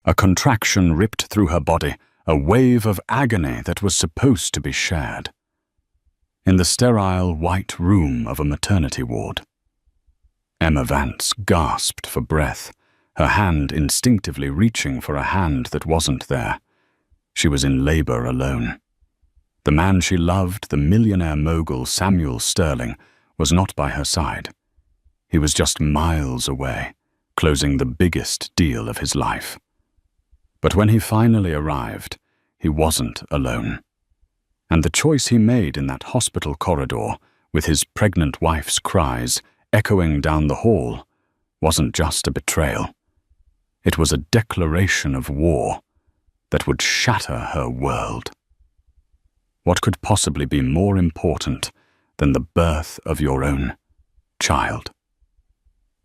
A contraction ripped through her body, a wave of agony that was supposed to be shared. In the sterile, white room of a maternity ward, Emma Vance gasped for breath, her hand instinctively reaching for a hand that wasn't there. She was in labor alone. The man she loved, the millionaire mogul Samuel Sterling, was not by her side. He was just miles away, closing the biggest deal of his life. But when he finally arrived, he wasn't alone. And the choice he made in that hospital corridor, with his pregnant wife's cries echoing down the hall, wasn't just a betrayal. It was a declaration of war that would shatter her world. What could possibly be more important than the birth of your own child?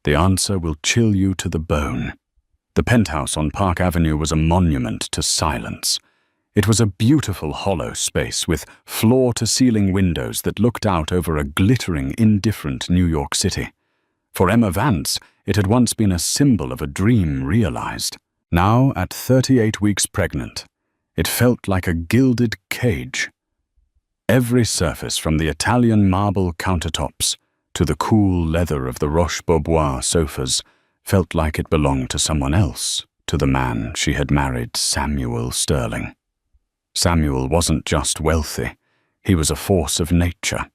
The answer will chill you to the bone. The penthouse on Park Avenue was a monument to silence. It was a beautiful hollow space with floor-to-ceiling windows that looked out over a glittering, indifferent New York City. For Emma Vance, it had once been a symbol of a dream realized. Now, at 38 weeks pregnant, it felt like a gilded cage. Every surface, from the Italian marble countertops to the cool leather of the Roche-Beaubois sofas, felt like it belonged to someone else, to the man she had married, Samuel Sterling. Samuel wasn't just wealthy, he was a force of nature,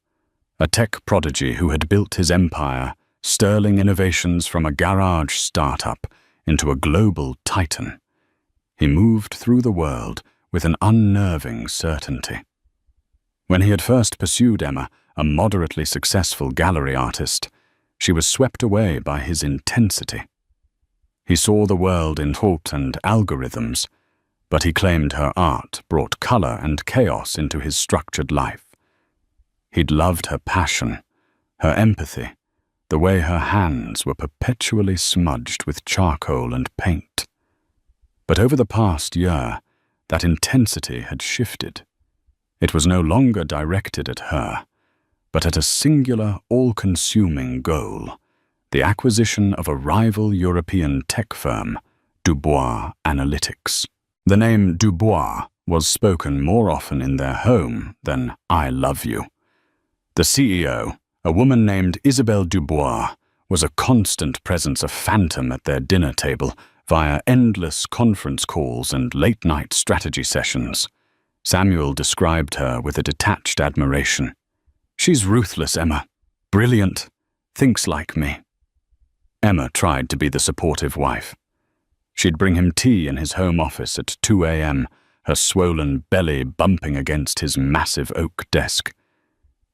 a tech prodigy who had built his empire, Sterling innovations from a garage startup into a global titan. He moved through the world with an unnerving certainty. When he had first pursued Emma, a moderately successful gallery artist, she was swept away by his intensity. He saw the world in thought and algorithms, but he claimed her art brought color and chaos into his structured life. He'd loved her passion, her empathy, the way her hands were perpetually smudged with charcoal and paint. But over the past year, that intensity had shifted. It was no longer directed at her, but at a singular, all-consuming goal, the acquisition of a rival European tech firm, Dubois Analytics. The name Dubois was spoken more often in their home than "I love you." The CEO, a woman named Isabelle Dubois, was a constant presence, a phantom at their dinner table via endless conference calls and late-night strategy sessions. Samuel described her with a detached admiration. "She's ruthless, Emma. Brilliant. Thinks like me." Emma tried to be the supportive wife. She'd bring him tea in his home office at 2 a.m., her swollen belly bumping against his massive oak desk.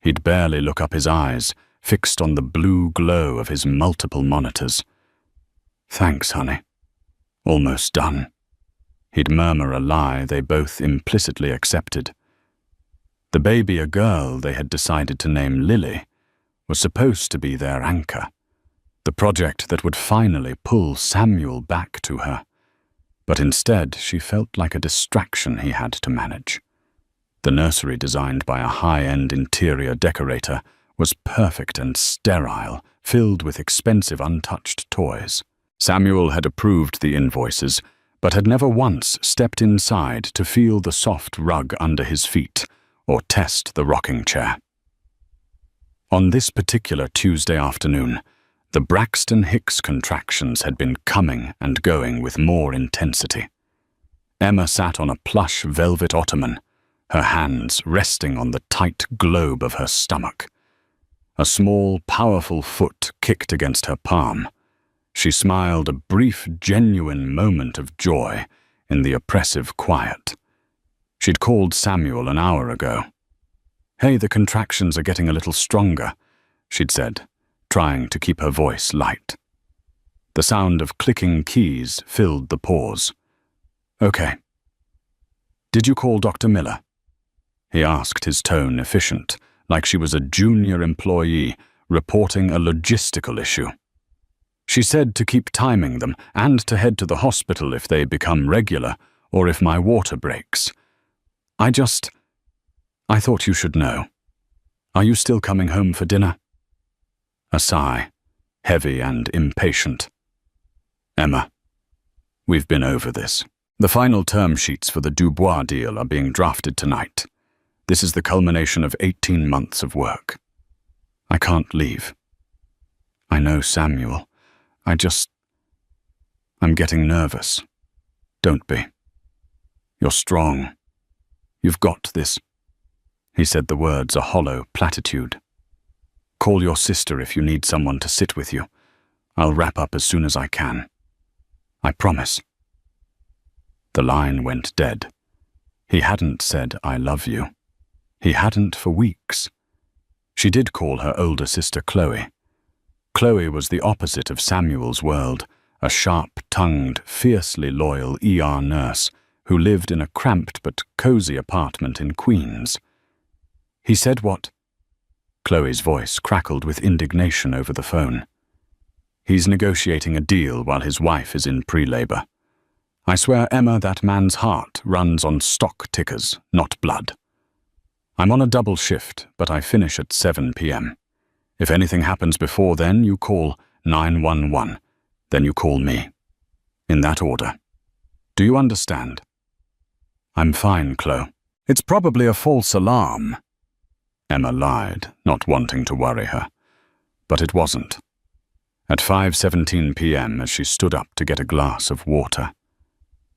He'd barely look up his eyes, fixed on the blue glow of his multiple monitors. "Thanks, honey. Almost done." He'd murmur a lie they both implicitly accepted. The baby, a girl they had decided to name Lily, was supposed to be their anchor, the project that would finally pull Samuel back to her. But instead, she felt like a distraction he had to manage. The nursery, designed by a high-end interior decorator, was perfect and sterile, filled with expensive untouched toys. Samuel had approved the invoices, but had never once stepped inside to feel the soft rug under his feet or test the rocking chair. On this particular Tuesday afternoon, the Braxton Hicks contractions had been coming and going with more intensity. Emma sat on a plush velvet ottoman, her hands resting on the tight globe of her stomach. A small, powerful foot kicked against her palm. She smiled, a brief, genuine moment of joy in the oppressive quiet. She'd called Samuel an hour ago. "Hey, the contractions are getting a little stronger," she'd said, trying to keep her voice light. The sound of clicking keys filled the pause. "Okay. Did you call Dr. Miller?" He asked, his tone efficient, like she was a junior employee reporting a logistical issue. "She said to keep timing them and to head to the hospital if they become regular or if my water breaks. I thought you should know. Are you still coming home for dinner?" A sigh, heavy and impatient. "Emma, We've been over this. The final term sheets for the Dubois deal are being drafted tonight. This is the culmination of 18 months of work. I can't leave. I know, Samuel. I'm getting nervous. Don't be. You're strong. You've got this. He said the words a hollow platitude. Call your sister if you need someone to sit with you. I'll wrap up as soon as I can. I promise. The line went dead. He hadn't said, I love you. He hadn't for weeks. She did call her older sister Chloe. Chloe was the opposite of Samuel's world, a sharp-tongued, fiercely loyal ER nurse who lived in a cramped but cozy apartment in Queens. He said what? Chloe's voice crackled with indignation over the phone. He's negotiating a deal while his wife is in pre-labor. I swear, Emma, that man's heart runs on stock tickers, not blood. I'm on a double shift, but I finish at 7 p.m. If anything happens before then, you call 911. Then you call me. In that order. Do you understand? I'm fine, Chloe. It's probably a false alarm. Emma lied, not wanting to worry her. But it wasn't. At 5:17 p.m., as she stood up to get a glass of water,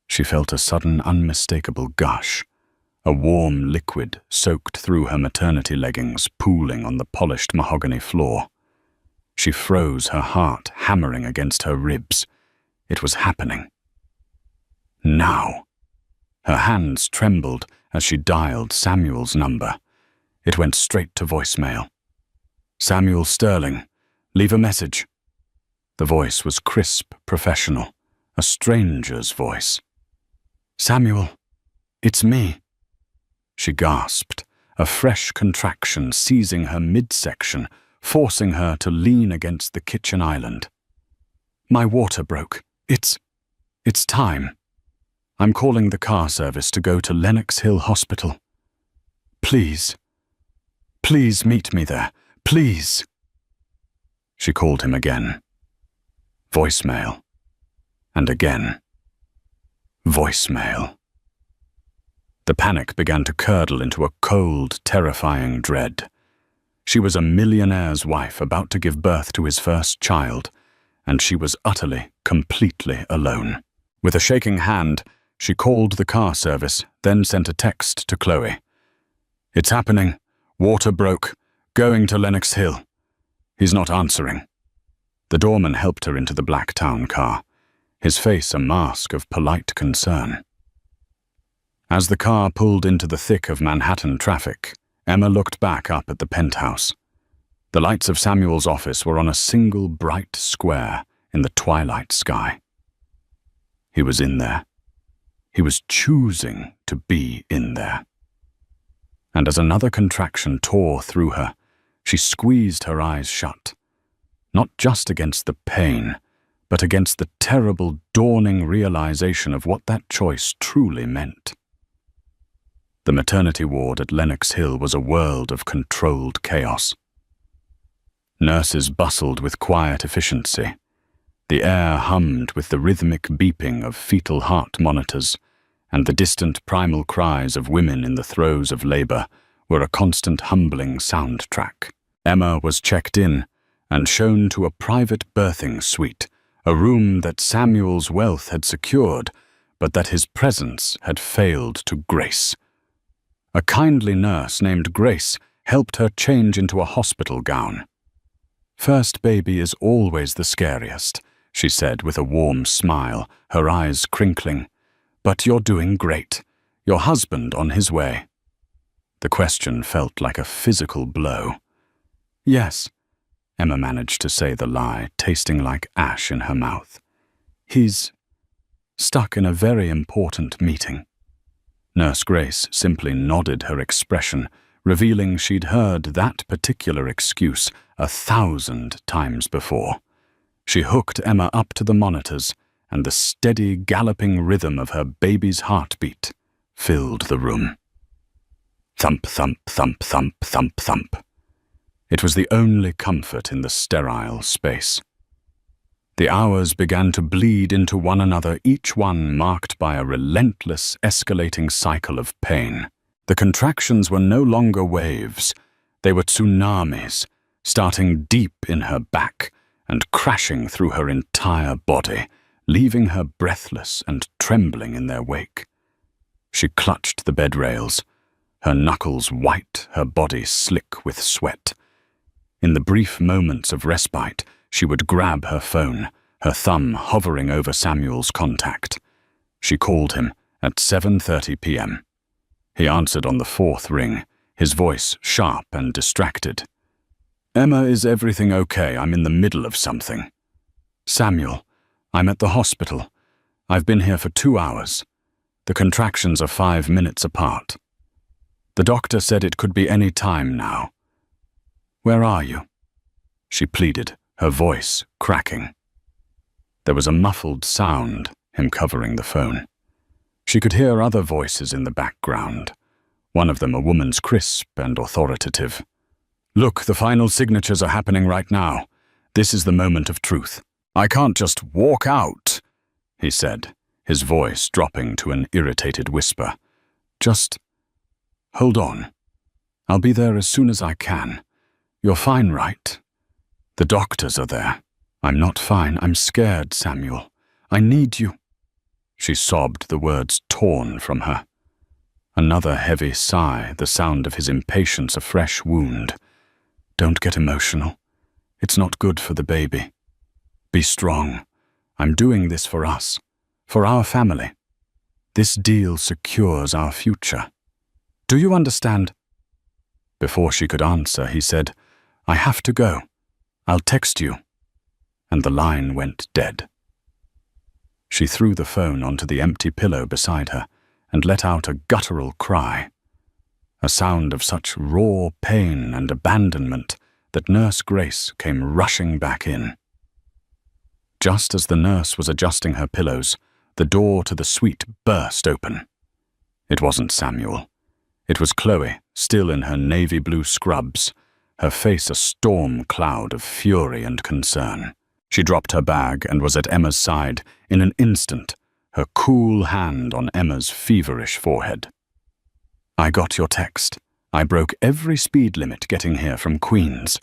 she felt a sudden, unmistakable gush, a warm liquid soaked through her maternity leggings, pooling on the polished mahogany floor. She froze, her heart hammering against her ribs. It was happening. Now. Her hands trembled as she dialed Samuel's number. It went straight to voicemail. Samuel Sterling, leave a message. The voice was crisp, professional, a stranger's voice. Samuel, it's me. She gasped, a fresh contraction seizing her midsection, forcing her to lean against the kitchen island. My water broke. It's time. I'm calling the car service to go to Lenox Hill Hospital. Please meet me there. Please. She called him again. Voicemail. And again. Voicemail. The panic began to curdle into a cold, terrifying dread. She was a millionaire's wife about to give birth to his first child, and she was utterly, completely alone. With a shaking hand, she called the car service, then sent a text to Chloe. It's happening. Water broke. Going to Lenox Hill. He's not answering. The doorman helped her into the black town car, his face a mask of polite concern. As the car pulled into the thick of Manhattan traffic, Emma looked back up at the penthouse. The lights of Samuel's office were on a single bright square in the twilight sky. He was in there. He was choosing to be in there. And as another contraction tore through her, she squeezed her eyes shut, not just against the pain, but against the terrible dawning realization of what that choice truly meant. The maternity ward at Lenox Hill was a world of controlled chaos. Nurses bustled with quiet efficiency. The air hummed with the rhythmic beeping of fetal heart monitors, and the distant primal cries of women in the throes of labor were a constant humbling soundtrack. Emma was checked in and shown to a private birthing suite, a room that Samuel's wealth had secured, but that his presence had failed to grace. A kindly nurse named Grace helped her change into a hospital gown. First baby is always the scariest, she said with a warm smile, her eyes crinkling. But you're doing great. Your husband on his way. The question felt like a physical blow. Yes, Emma managed to say the lie, tasting like ash in her mouth. He's stuck in a very important meeting. Nurse Grace simply nodded her expression, revealing she'd heard that particular excuse 1,000 times before. She hooked Emma up to the monitors, and the steady, galloping rhythm of her baby's heartbeat filled the room. Thump, thump, thump, thump, thump, thump. It was the only comfort in the sterile space. The hours began to bleed into one another, each one marked by a relentless, escalating cycle of pain. The contractions were no longer waves. They were tsunamis, starting deep in her back and crashing through her entire body, leaving her breathless and trembling in their wake. She clutched the bed rails, her knuckles white, her body slick with sweat. In the brief moments of respite, she would grab her phone, her thumb hovering over Samuel's contact. She called him at 7:30 p.m. He answered on the fourth ring, his voice sharp and distracted. "Emma, is everything okay? I'm in the middle of something." "Samuel, I'm at the hospital. I've been here for 2 hours. The contractions are 5 minutes apart. The doctor said it could be any time now." "Where are you?" she pleaded, her voice cracking. There was a muffled sound, him covering the phone. She could hear other voices in the background, one of them a woman's crisp and authoritative. "Look, the final signatures are happening right now. This is the moment of truth. I can't just walk out," he said, his voice dropping to an irritated whisper. "Just hold on. I'll be there as soon as I can. You're fine, right? The doctors are there." "I'm not fine. I'm scared, Samuel. I need you." She sobbed, the words torn from her. Another heavy sigh, the sound of his impatience a fresh wound. "Don't get emotional. It's not good for the baby. Be strong. I'm doing this for us, for our family. This deal secures our future. Do you understand?" Before she could answer, he said, "I have to go. I'll text you." And the line went dead. She threw the phone onto the empty pillow beside her and let out a guttural cry, a sound of such raw pain and abandonment that Nurse Grace came rushing back in. Just as the nurse was adjusting her pillows, the door to the suite burst open. It wasn't Samuel. It was Chloe, still in her navy blue scrubs, her face a storm cloud of fury and concern. She dropped her bag and was at Emma's side in an instant, her cool hand on Emma's feverish forehead. "I got your text. I broke every speed limit getting here from Queens,"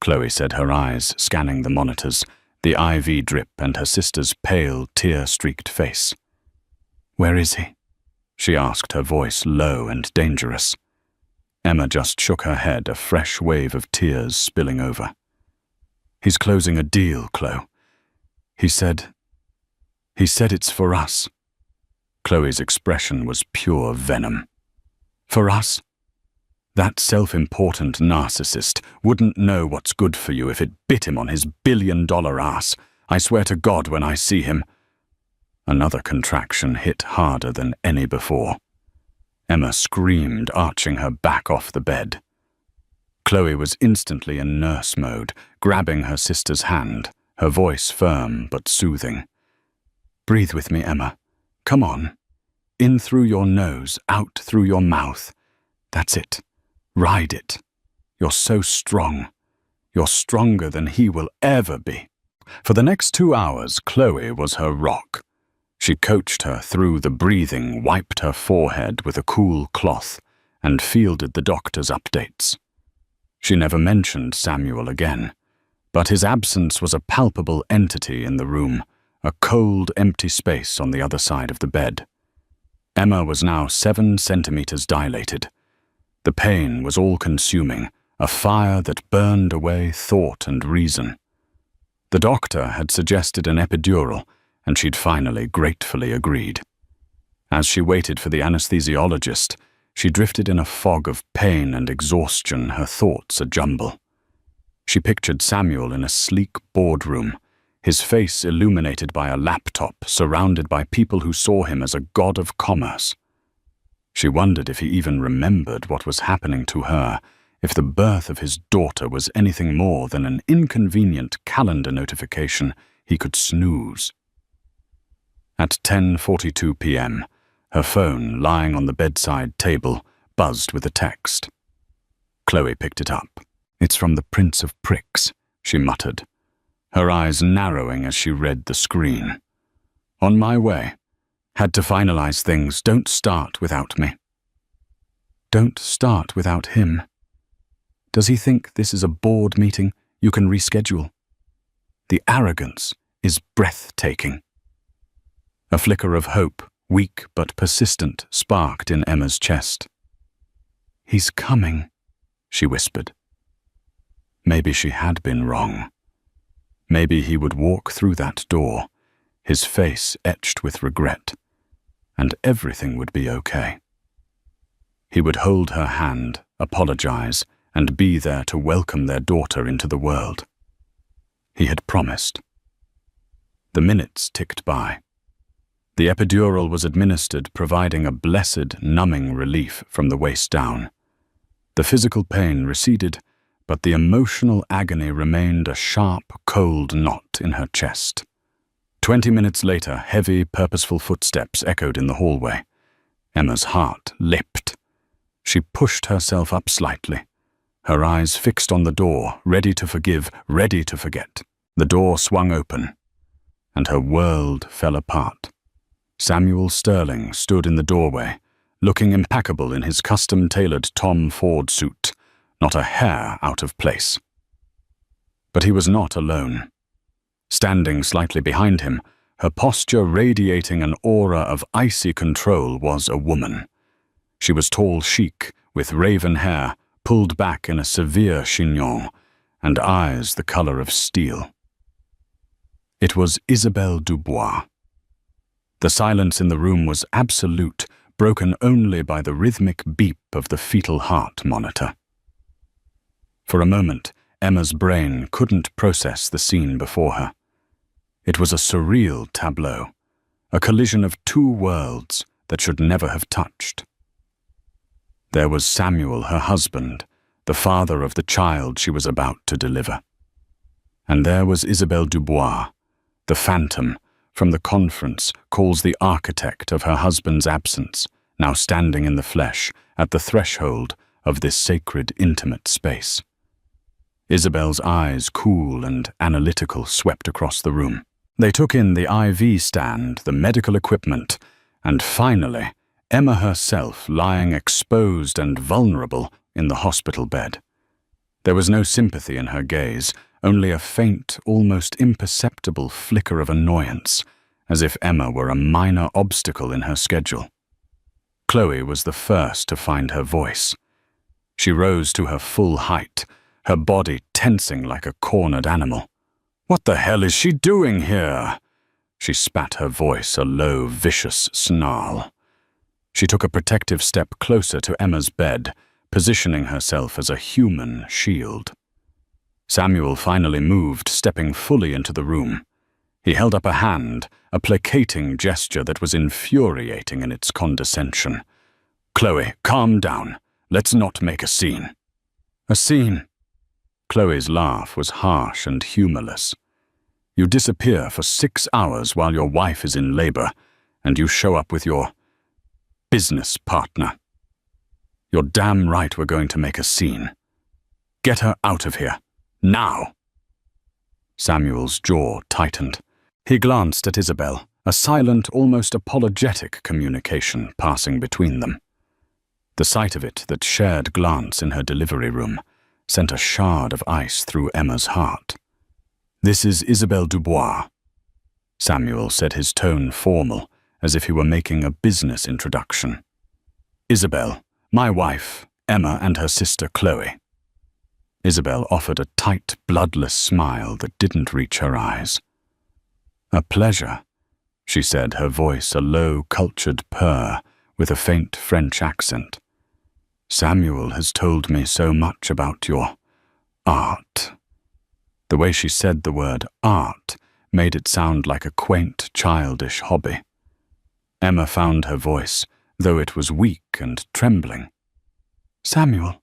Chloe said, her eyes scanning the monitors, the IV drip and her sister's pale, tear-streaked face. "Where is he?" she asked, her voice low and dangerous. Emma just shook her head, a fresh wave of tears spilling over. "He's closing a deal, Chloe. He said it's for us." Chloe's expression was pure venom. "For us? That self-important narcissist wouldn't know what's good for you if it bit him on his billion-dollar ass. I swear to God when I see him." Another contraction hit harder than any before. Emma screamed, arching her back off the bed. Chloe was instantly in nurse mode, grabbing her sister's hand, her voice firm but soothing. "Breathe with me, Emma. Come on. In through your nose, out through your mouth. That's it. Ride it. You're so strong. You're stronger than he will ever be." For the next 2 hours, Chloe was her rock. She coached her through the breathing, wiped her forehead with a cool cloth, and fielded the doctor's updates. She never mentioned Samuel again, but his absence was a palpable entity in the room, a cold, empty space on the other side of the bed. Emma was now 7 centimeters dilated. The pain was all-consuming, a fire that burned away thought and reason. The doctor had suggested an epidural, and she'd finally gratefully agreed. As she waited for the anesthesiologist, she drifted in a fog of pain and exhaustion, her thoughts a jumble. She pictured Samuel in a sleek boardroom, his face illuminated by a laptop, surrounded by people who saw him as a god of commerce. She wondered if he even remembered what was happening to her, if the birth of his daughter was anything more than an inconvenient calendar notification he could snooze. At 10:42 p.m., her phone, lying on the bedside table, buzzed with a text. Chloe picked it up. "It's from the Prince of Pricks," she muttered. her eyes narrowing as she read the screen. On my way. Had to finalize things. Don't start without me. Don't start without him. Does he think this is a board meeting you can reschedule? The arrogance is breathtaking. A flicker of hope, weak but persistent, sparked in Emma's chest. He's coming, she whispered. Maybe she had been wrong. Maybe he would walk through that door, his face etched with regret, and everything would be okay. He would hold her hand, apologize, and be there to welcome their daughter into the world. He had promised. The minutes ticked by. The epidural was administered, providing a blessed, numbing relief from the waist down. The physical pain receded, but the emotional agony remained a sharp, cold knot in her chest. 20 minutes later, heavy, purposeful footsteps echoed in the hallway. Emma's heart leapt. She pushed herself up slightly, her eyes fixed on the door, ready to forgive, ready to forget. The door swung open, and her world fell apart. Samuel Sterling stood in the doorway, looking impeccable in his custom-tailored Tom Ford suit, not a hair out of place. But he was not alone. Standing slightly behind him, her posture radiating an aura of icy control, was a woman. She was tall, chic, with raven hair, pulled back in a severe chignon, and eyes the color of steel. It was Isabelle Dubois. The silence in the room was absolute, broken only by the rhythmic beep of the fetal heart monitor. For a moment, Emma's brain couldn't process the scene before her. It was a surreal tableau, a collision of two worlds that should never have touched. There was Samuel, her husband, the father of the child she was about to deliver. And there was Isabelle Dubois, the phantom from the conference, calls the architect of her husband's absence, now standing in the flesh at the threshold of this sacred, intimate space. Isabel's eyes, cool and analytical, swept across the room. They took in the IV stand, the medical equipment, and finally, Emma herself lying exposed and vulnerable in the hospital bed. There was no sympathy in her gaze, only a faint, almost imperceptible flicker of annoyance, as if Emma were a minor obstacle in her schedule. Chloe was the first to find her voice. She rose to her full height, her body tensing like a cornered animal. "What the hell is she doing here?" She spat her voice, a low, vicious snarl. She took a protective step closer to Emma's bed, positioning herself as a human shield. Samuel finally moved, stepping fully into the room. He held up a hand, a placating gesture that was infuriating in its condescension. "Chloe, calm down. Let's not make a scene." "A scene?" Chloe's laugh was harsh and humorless. "You disappear for 6 hours while your wife is in labor, and you show up with your business partner. You're damn right we're going to make a scene. Get her out of here. Now!" Samuel's jaw tightened. He glanced at Isabel, a silent, almost apologetic communication passing between them. The sight of it, that shared glance in her delivery room, sent a shard of ice through Emma's heart. "This is Isabelle Dubois." Samuel said, his tone formal, as if he were making a business introduction. "Isabelle, my wife, Emma, and her sister Chloe." Isabel offered a tight, bloodless smile that didn't reach her eyes. "A pleasure," she said, her voice a low, cultured purr with a faint French accent. "Samuel has told me so much about your art." The way she said the word art made it sound like a quaint, childish hobby. Emma found her voice, though it was weak and trembling. "Samuel,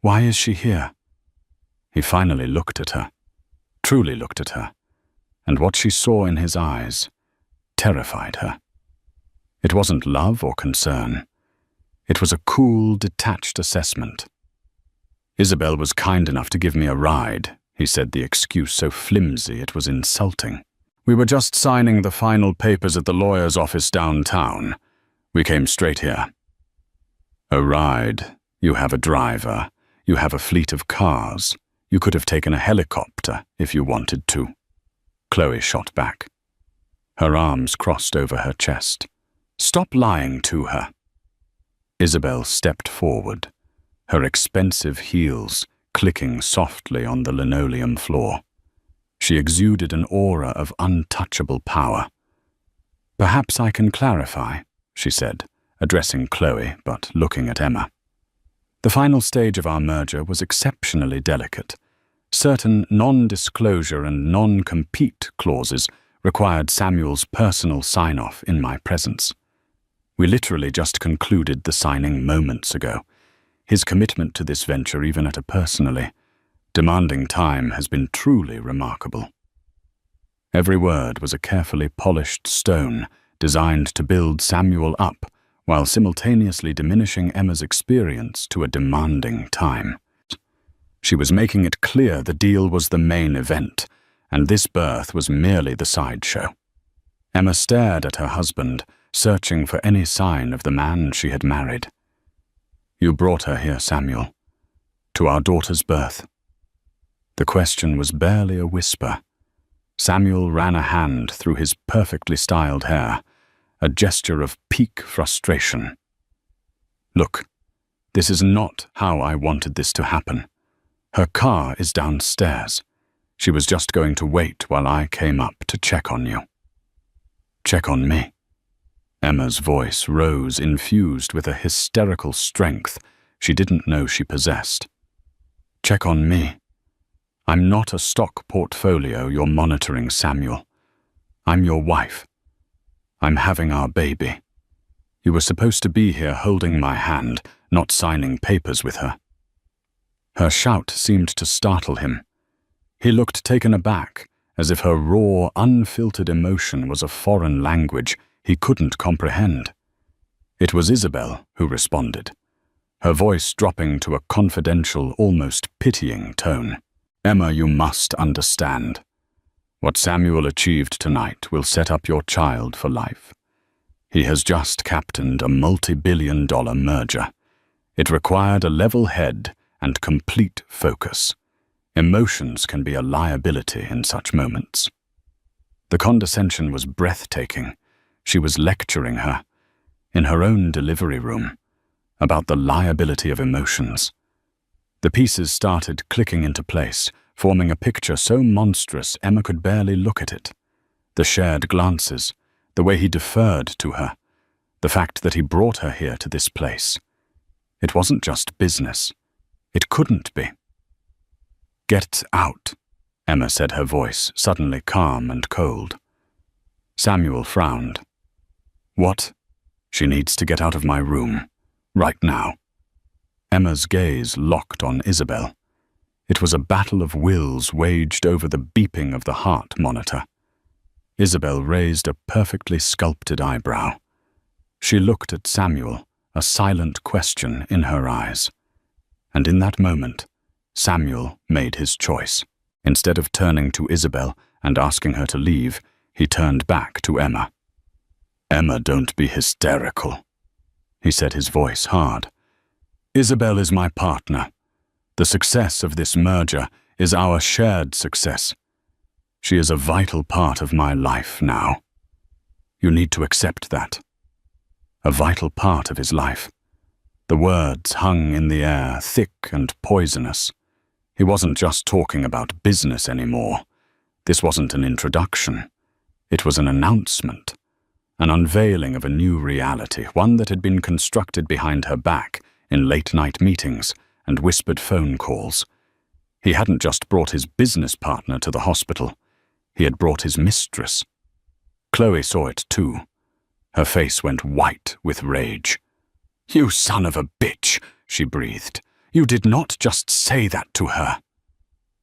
why is she here?" He finally looked at her, truly looked at her, and what she saw in his eyes terrified her. It wasn't love or concern. It was a cool, detached assessment. "Isabel was kind enough to give me a ride," he said, the excuse so flimsy it was insulting. "We were just signing the final papers at the lawyer's office downtown. We came straight here." "A ride. You have a driver. You have a fleet of cars. You could have taken a helicopter if you wanted to." Chloe shot back. Her arms crossed over her chest. "Stop lying to her." Isabel stepped forward, her expensive heels clicking softly on the linoleum floor. She exuded an aura of untouchable power. "Perhaps I can clarify," she said, addressing Chloe but looking at Emma. "The final stage of our merger was exceptionally delicate. Certain non-disclosure and non-compete clauses required Samuel's personal sign-off in my presence. We literally just concluded the signing moments ago. His commitment to this venture, even at a personally demanding time, has been truly remarkable." Every word was a carefully polished stone designed to build Samuel up while simultaneously diminishing Emma's experience to a demanding time. She was making it clear the deal was the main event, and this birth was merely the sideshow. Emma stared at her husband, searching for any sign of the man she had married. "You brought her here, Samuel, to our daughter's birth." The question was barely a whisper. Samuel ran a hand through his perfectly styled hair, a gesture of peak frustration. "Look, this is not how I wanted this to happen. Her car is downstairs. She was just going to wait while I came up to check on you." "Check on me?" Emma's voice rose, infused with a hysterical strength she didn't know she possessed. "Check on me? I'm not a stock portfolio you're monitoring, Samuel. I'm your wife. I'm having our baby. You were supposed to be here holding my hand, not signing papers with her." Her shout seemed to startle him. He looked taken aback, as if her raw, unfiltered emotion was a foreign language he couldn't comprehend. It was Isabel who responded, her voice dropping to a confidential, almost pitying tone. "Emma, you must understand. What Samuel achieved tonight will set up your child for life. He has just captained a multi-billion-dollar merger. It required a level head and complete focus. Emotions can be a liability in such moments." The condescension was breathtaking. She was lecturing her, in her own delivery room, about the liability of emotions. The pieces started clicking into place, forming a picture so monstrous Emma could barely look at it. The shared glances, the way he deferred to her, the fact that he brought her here to this place. It wasn't just business. It couldn't be. "Get out," Emma said, her voice suddenly calm and cold. Samuel frowned. "What?" "She needs to get out of my room. Right now." Emma's gaze locked on Isabel. It was a battle of wills waged over the beeping of the heart monitor. Isabel raised a perfectly sculpted eyebrow. She looked at Samuel, a silent question in her eyes. And in that moment, Samuel made his choice. Instead of turning to Isabel and asking her to leave, he turned back to Emma. "Emma, don't be hysterical," he said, his voice hard. "Isabel is my partner. The success of this merger is our shared success. She is a vital part of my life now. You need to accept that." A vital part of his life. The words hung in the air, thick and poisonous. He wasn't just talking about business anymore. This wasn't an introduction. It was an announcement, an unveiling of a new reality, one that had been constructed behind her back in late-night meetings and whispered phone calls. He hadn't just brought his business partner to the hospital. He had brought his mistress. Chloe saw it too. Her face went white with rage. "You son of a bitch," she breathed. "You did not just say that to her."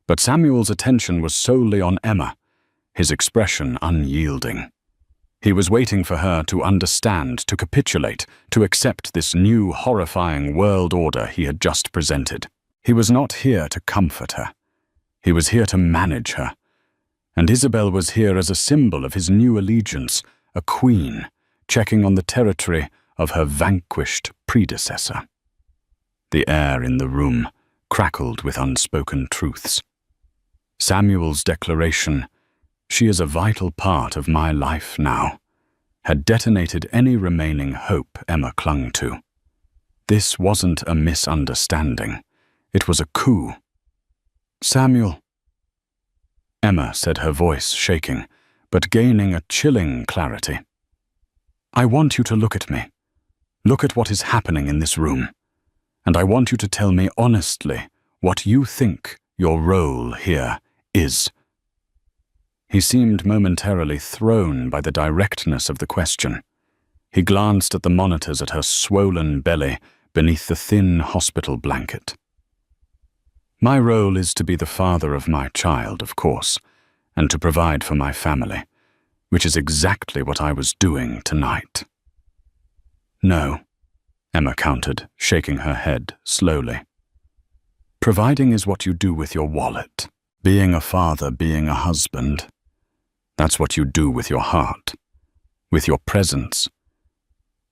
But Samuel's attention was solely on Emma, his expression unyielding. He was waiting for her to understand, to capitulate, to accept this new, horrifying world order he had just presented. He was not here to comfort her. He was here to manage her, and Isabel was here as a symbol of his new allegiance, a queen, checking on the territory of her vanquished predecessor. The air in the room crackled with unspoken truths. Samuel's declaration, "She is a vital part of my life now," had detonated any remaining hope Emma clung to. This wasn't a misunderstanding. It was a coup. "Samuel," Emma said, her voice shaking, but gaining a chilling clarity. "I want you to look at me. Look at what is happening in this room. And I want you to tell me honestly what you think your role here is." He seemed momentarily thrown by the directness of the question. He glanced at the monitors at her swollen belly beneath the thin hospital blanket. "My role is to be the father of my child, of course, and to provide for my family, which is exactly what I was doing tonight." "No," Emma countered, shaking her head slowly. "Providing is what you do with your wallet. Being a father, being a husband, that's what you do with your heart, with your presence.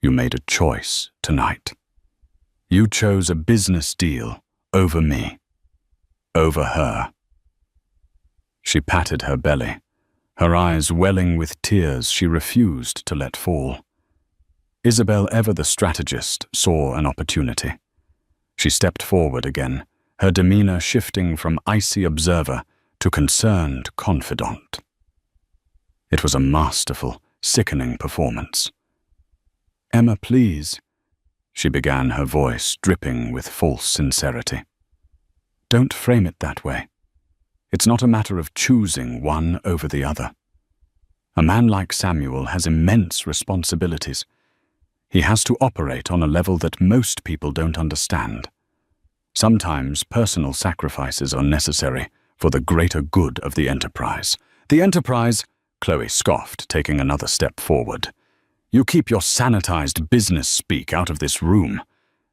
You made a choice tonight. You chose a business deal over me, over her." She patted her belly, her eyes welling with tears she refused to let fall. Isabel, ever the strategist, saw an opportunity. She stepped forward again, her demeanor shifting from icy observer to concerned confidant. It was a masterful, sickening performance. "Emma, please," she began, her voice dripping with false sincerity. "Don't frame it that way. It's not a matter of choosing one over the other. A man like Samuel has immense responsibilities. He has to operate on a level that most people don't understand. Sometimes personal sacrifices are necessary for the greater good of the enterprise." "The enterprise?" Chloe scoffed, taking another step forward. "You keep your sanitized business speak out of this room.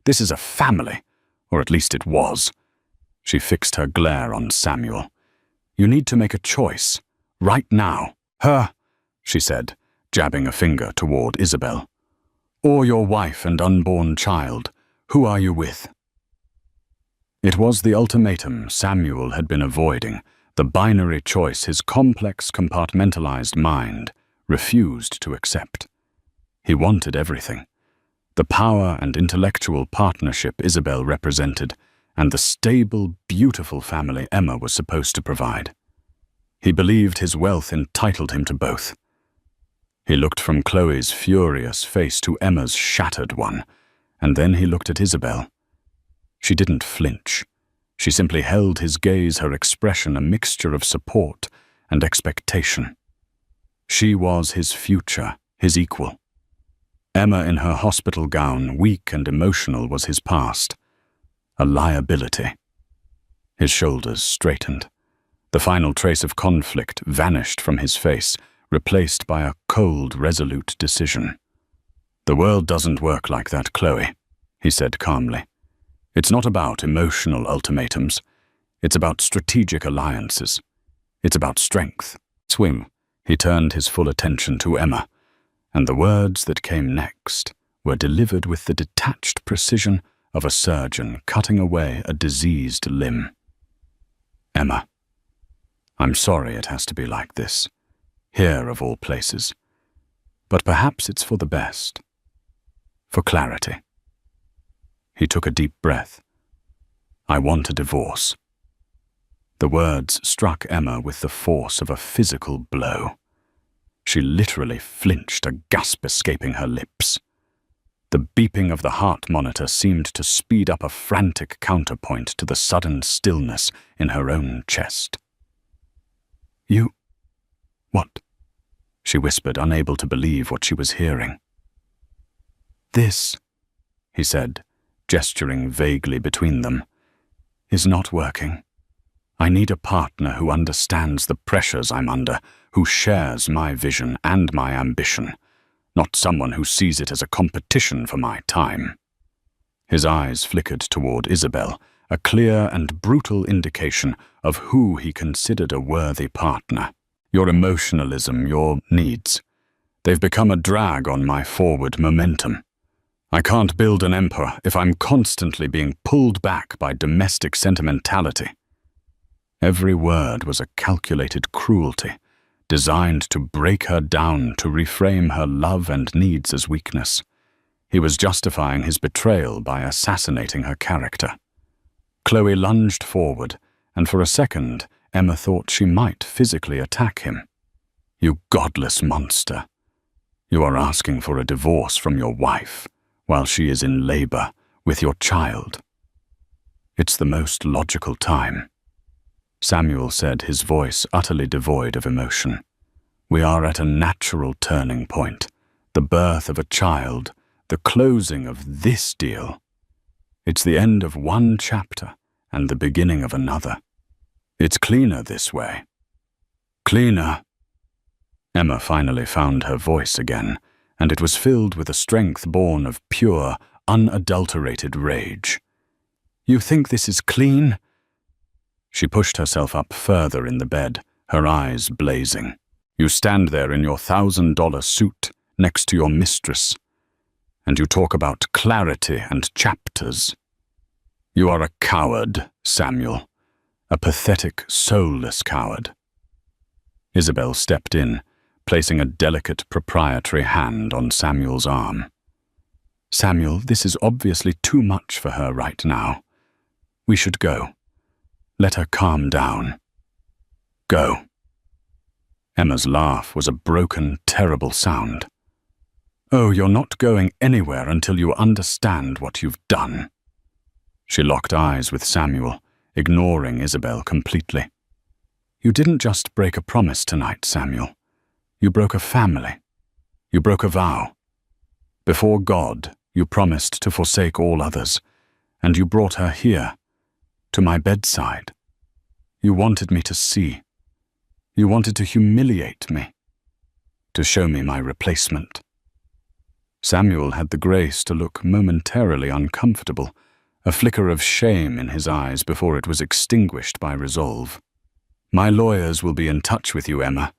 This is a family, or at least it was." She fixed her glare on Samuel. "You need to make a choice, right now. Her," she said, jabbing a finger toward Isabel. "Or your wife and unborn child. Who are you with?" It was the ultimatum Samuel had been avoiding, the binary choice his complex, compartmentalized mind refused to accept. He wanted everything: the power and intellectual partnership Isabel represented, and the stable, beautiful family Emma was supposed to provide. He believed his wealth entitled him to both. He looked from Chloe's furious face to Emma's shattered one, and then he looked at Isabel. She didn't flinch. She simply held his gaze, her expression a mixture of support and expectation. She was his future, his equal. Emma in her hospital gown, weak and emotional, was his past. A liability. His shoulders straightened. The final trace of conflict vanished from his face, replaced by a cold, resolute decision. "The world doesn't work like that, Chloe," he said calmly. "It's not about emotional ultimatums. It's about strategic alliances. It's about strength." Swing. He turned his full attention to Emma, and the words that came next were delivered with the detached precision of a surgeon cutting away a diseased limb. "Emma, I'm sorry it has to be like this. Here, of all places. But perhaps it's for the best. For clarity." He took a deep breath. "I want a divorce." The words struck Emma with the force of a physical blow. She literally flinched, a gasp escaping her lips. The beeping of the heart monitor seemed to speed up a frantic counterpoint to the sudden stillness in her own chest. "You... what?" she whispered, unable to believe what she was hearing. "This," he said, gesturing vaguely between them, "is not working. I need a partner who understands the pressures I'm under, who shares my vision and my ambition, not someone who sees it as a competition for my time." His eyes flickered toward Isabel, a clear and brutal indication of who he considered a worthy partner. Your emotionalism, your needs, they've become a drag on my forward momentum. I can't build an empire if I'm constantly being pulled back by domestic sentimentality. Every word was a calculated cruelty, designed to break her down, to reframe her love and needs as weakness. He was justifying his betrayal by assassinating her character. Chloe lunged forward, and for a second, Emma thought she might physically attack him. You godless monster. You are asking for a divorce from your wife, while she is in labor with your child. It's the most logical time, Samuel said, his voice utterly devoid of emotion. We are at a natural turning point, the birth of a child, the closing of this deal. It's the end of one chapter and the beginning of another. It's cleaner this way. Cleaner. Emma finally found her voice again, and it was filled with a strength born of pure, unadulterated rage. You think this is clean? She pushed herself up further in the bed, her eyes blazing. You stand there in your $1,000 suit next to your mistress, and you talk about clarity and chapters. You are a coward, Samuel, a pathetic, soulless coward. Isabel stepped in, placing a delicate proprietary hand on Samuel's arm. Samuel, this is obviously too much for her right now. We should go. Let her calm down. Go. Emma's laugh was a broken, terrible sound. Oh, you're not going anywhere until you understand what you've done. She locked eyes with Samuel, ignoring Isabel completely. You didn't just break a promise tonight, Samuel. You broke a family. You broke a vow. Before God, you promised to forsake all others, and you brought her here, to my bedside. You wanted me to see. You wanted to humiliate me, to show me my replacement. Samuel had the grace to look momentarily uncomfortable, a flicker of shame in his eyes before it was extinguished by resolve. My lawyers will be in touch with you, Emma.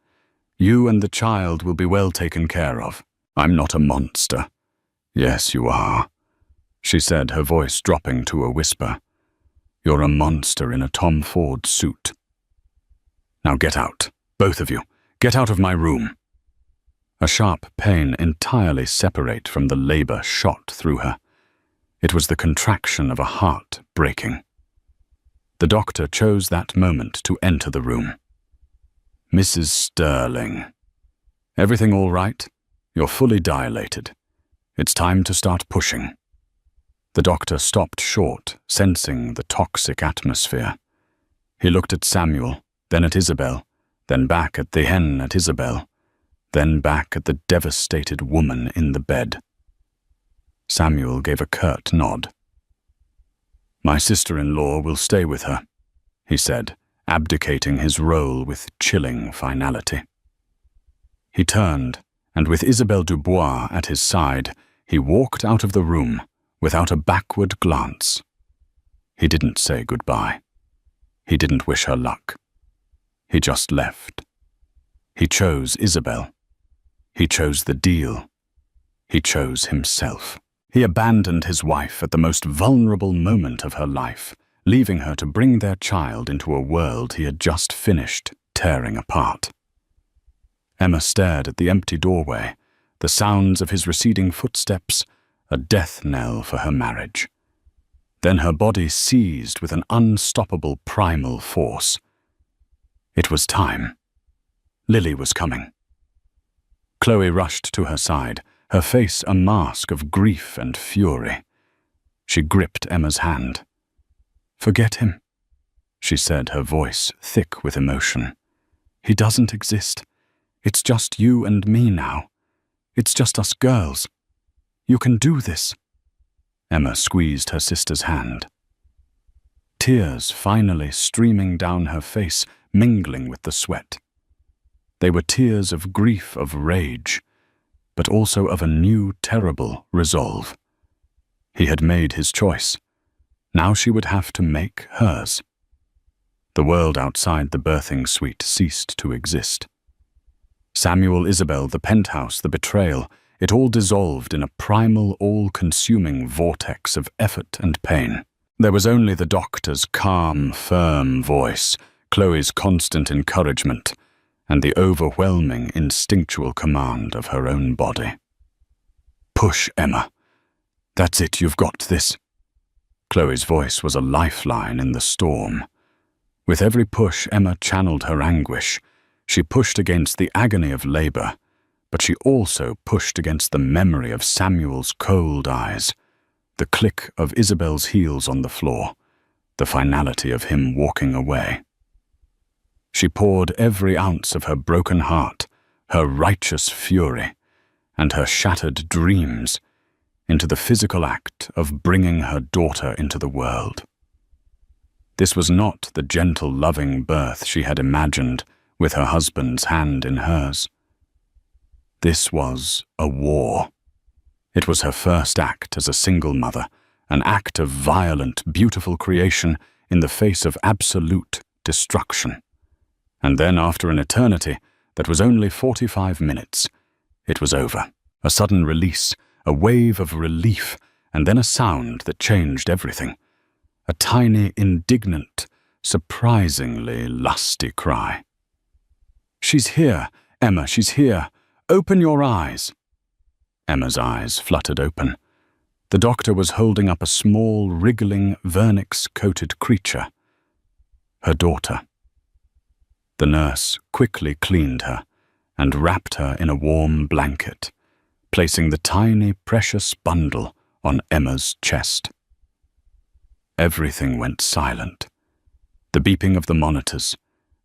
You and the child will be well taken care of. I'm not a monster. Yes, you are, she said, her voice dropping to a whisper. You're a monster in a Tom Ford suit. Now get out, both of you. Get out of my room. A sharp pain entirely separate from the labor shot through her. It was the contraction of a heart breaking. The doctor chose that moment to enter the room. Mrs. Sterling. Everything all right? You're fully dilated. It's time to start pushing. The doctor stopped short, sensing the toxic atmosphere. He looked at Samuel, then at Isabel, then back at Isabel, then back at the devastated woman in the bed. Samuel gave a curt nod. My sister-in-law will stay with her, he said, abdicating his role with chilling finality. He turned, and with Isabelle Dubois at his side, he walked out of the room without a backward glance. He didn't say goodbye. He didn't wish her luck. He just left. He chose Isabel. He chose the deal. He chose himself. He abandoned his wife at the most vulnerable moment of her life, leaving her to bring their child into a world he had just finished tearing apart. Emma stared at the empty doorway, the sounds of his receding footsteps, a death knell for her marriage. Then her body seized with an unstoppable primal force. It was time. Lily was coming. Chloe rushed to her side, her face a mask of grief and fury. She gripped Emma's hand. Forget him, she said, her voice thick with emotion. He doesn't exist. It's just you and me now. It's just us girls. You can do this. Emma squeezed her sister's hand. Tears finally streaming down her face, mingling with the sweat. They were tears of grief, of rage, but also of a new, terrible resolve. He had made his choice. Now she would have to make hers. The world outside the birthing suite ceased to exist. Samuel, Isabel, the penthouse, the betrayal, it all dissolved in a primal, all-consuming vortex of effort and pain. There was only the doctor's calm, firm voice, Chloe's constant encouragement, and the overwhelming, instinctual command of her own body. "Push, Emma. That's it, you've got this." Chloe's voice was a lifeline in the storm. With every push, Emma channeled her anguish. She pushed against the agony of labor, but she also pushed against the memory of Samuel's cold eyes, the click of Isabel's heels on the floor, the finality of him walking away. She poured every ounce of her broken heart, her righteous fury, and her shattered dreams into the physical act of bringing her daughter into the world. This was not the gentle, loving birth she had imagined with her husband's hand in hers. This was a war. It was her first act as a single mother, an act of violent, beautiful creation in the face of absolute destruction. And then, after an eternity that was only 45 minutes, it was over. A sudden release, a wave of relief, and then a sound that changed everything. A tiny, indignant, surprisingly lusty cry. "She's here, Emma, she's here. Open your eyes." Emma's eyes fluttered open. The doctor was holding up a small, wriggling, vernix-coated creature. Her daughter. The nurse quickly cleaned her and wrapped her in a warm blanket, placing the tiny, precious bundle on Emma's chest. Everything went silent. The beeping of the monitors,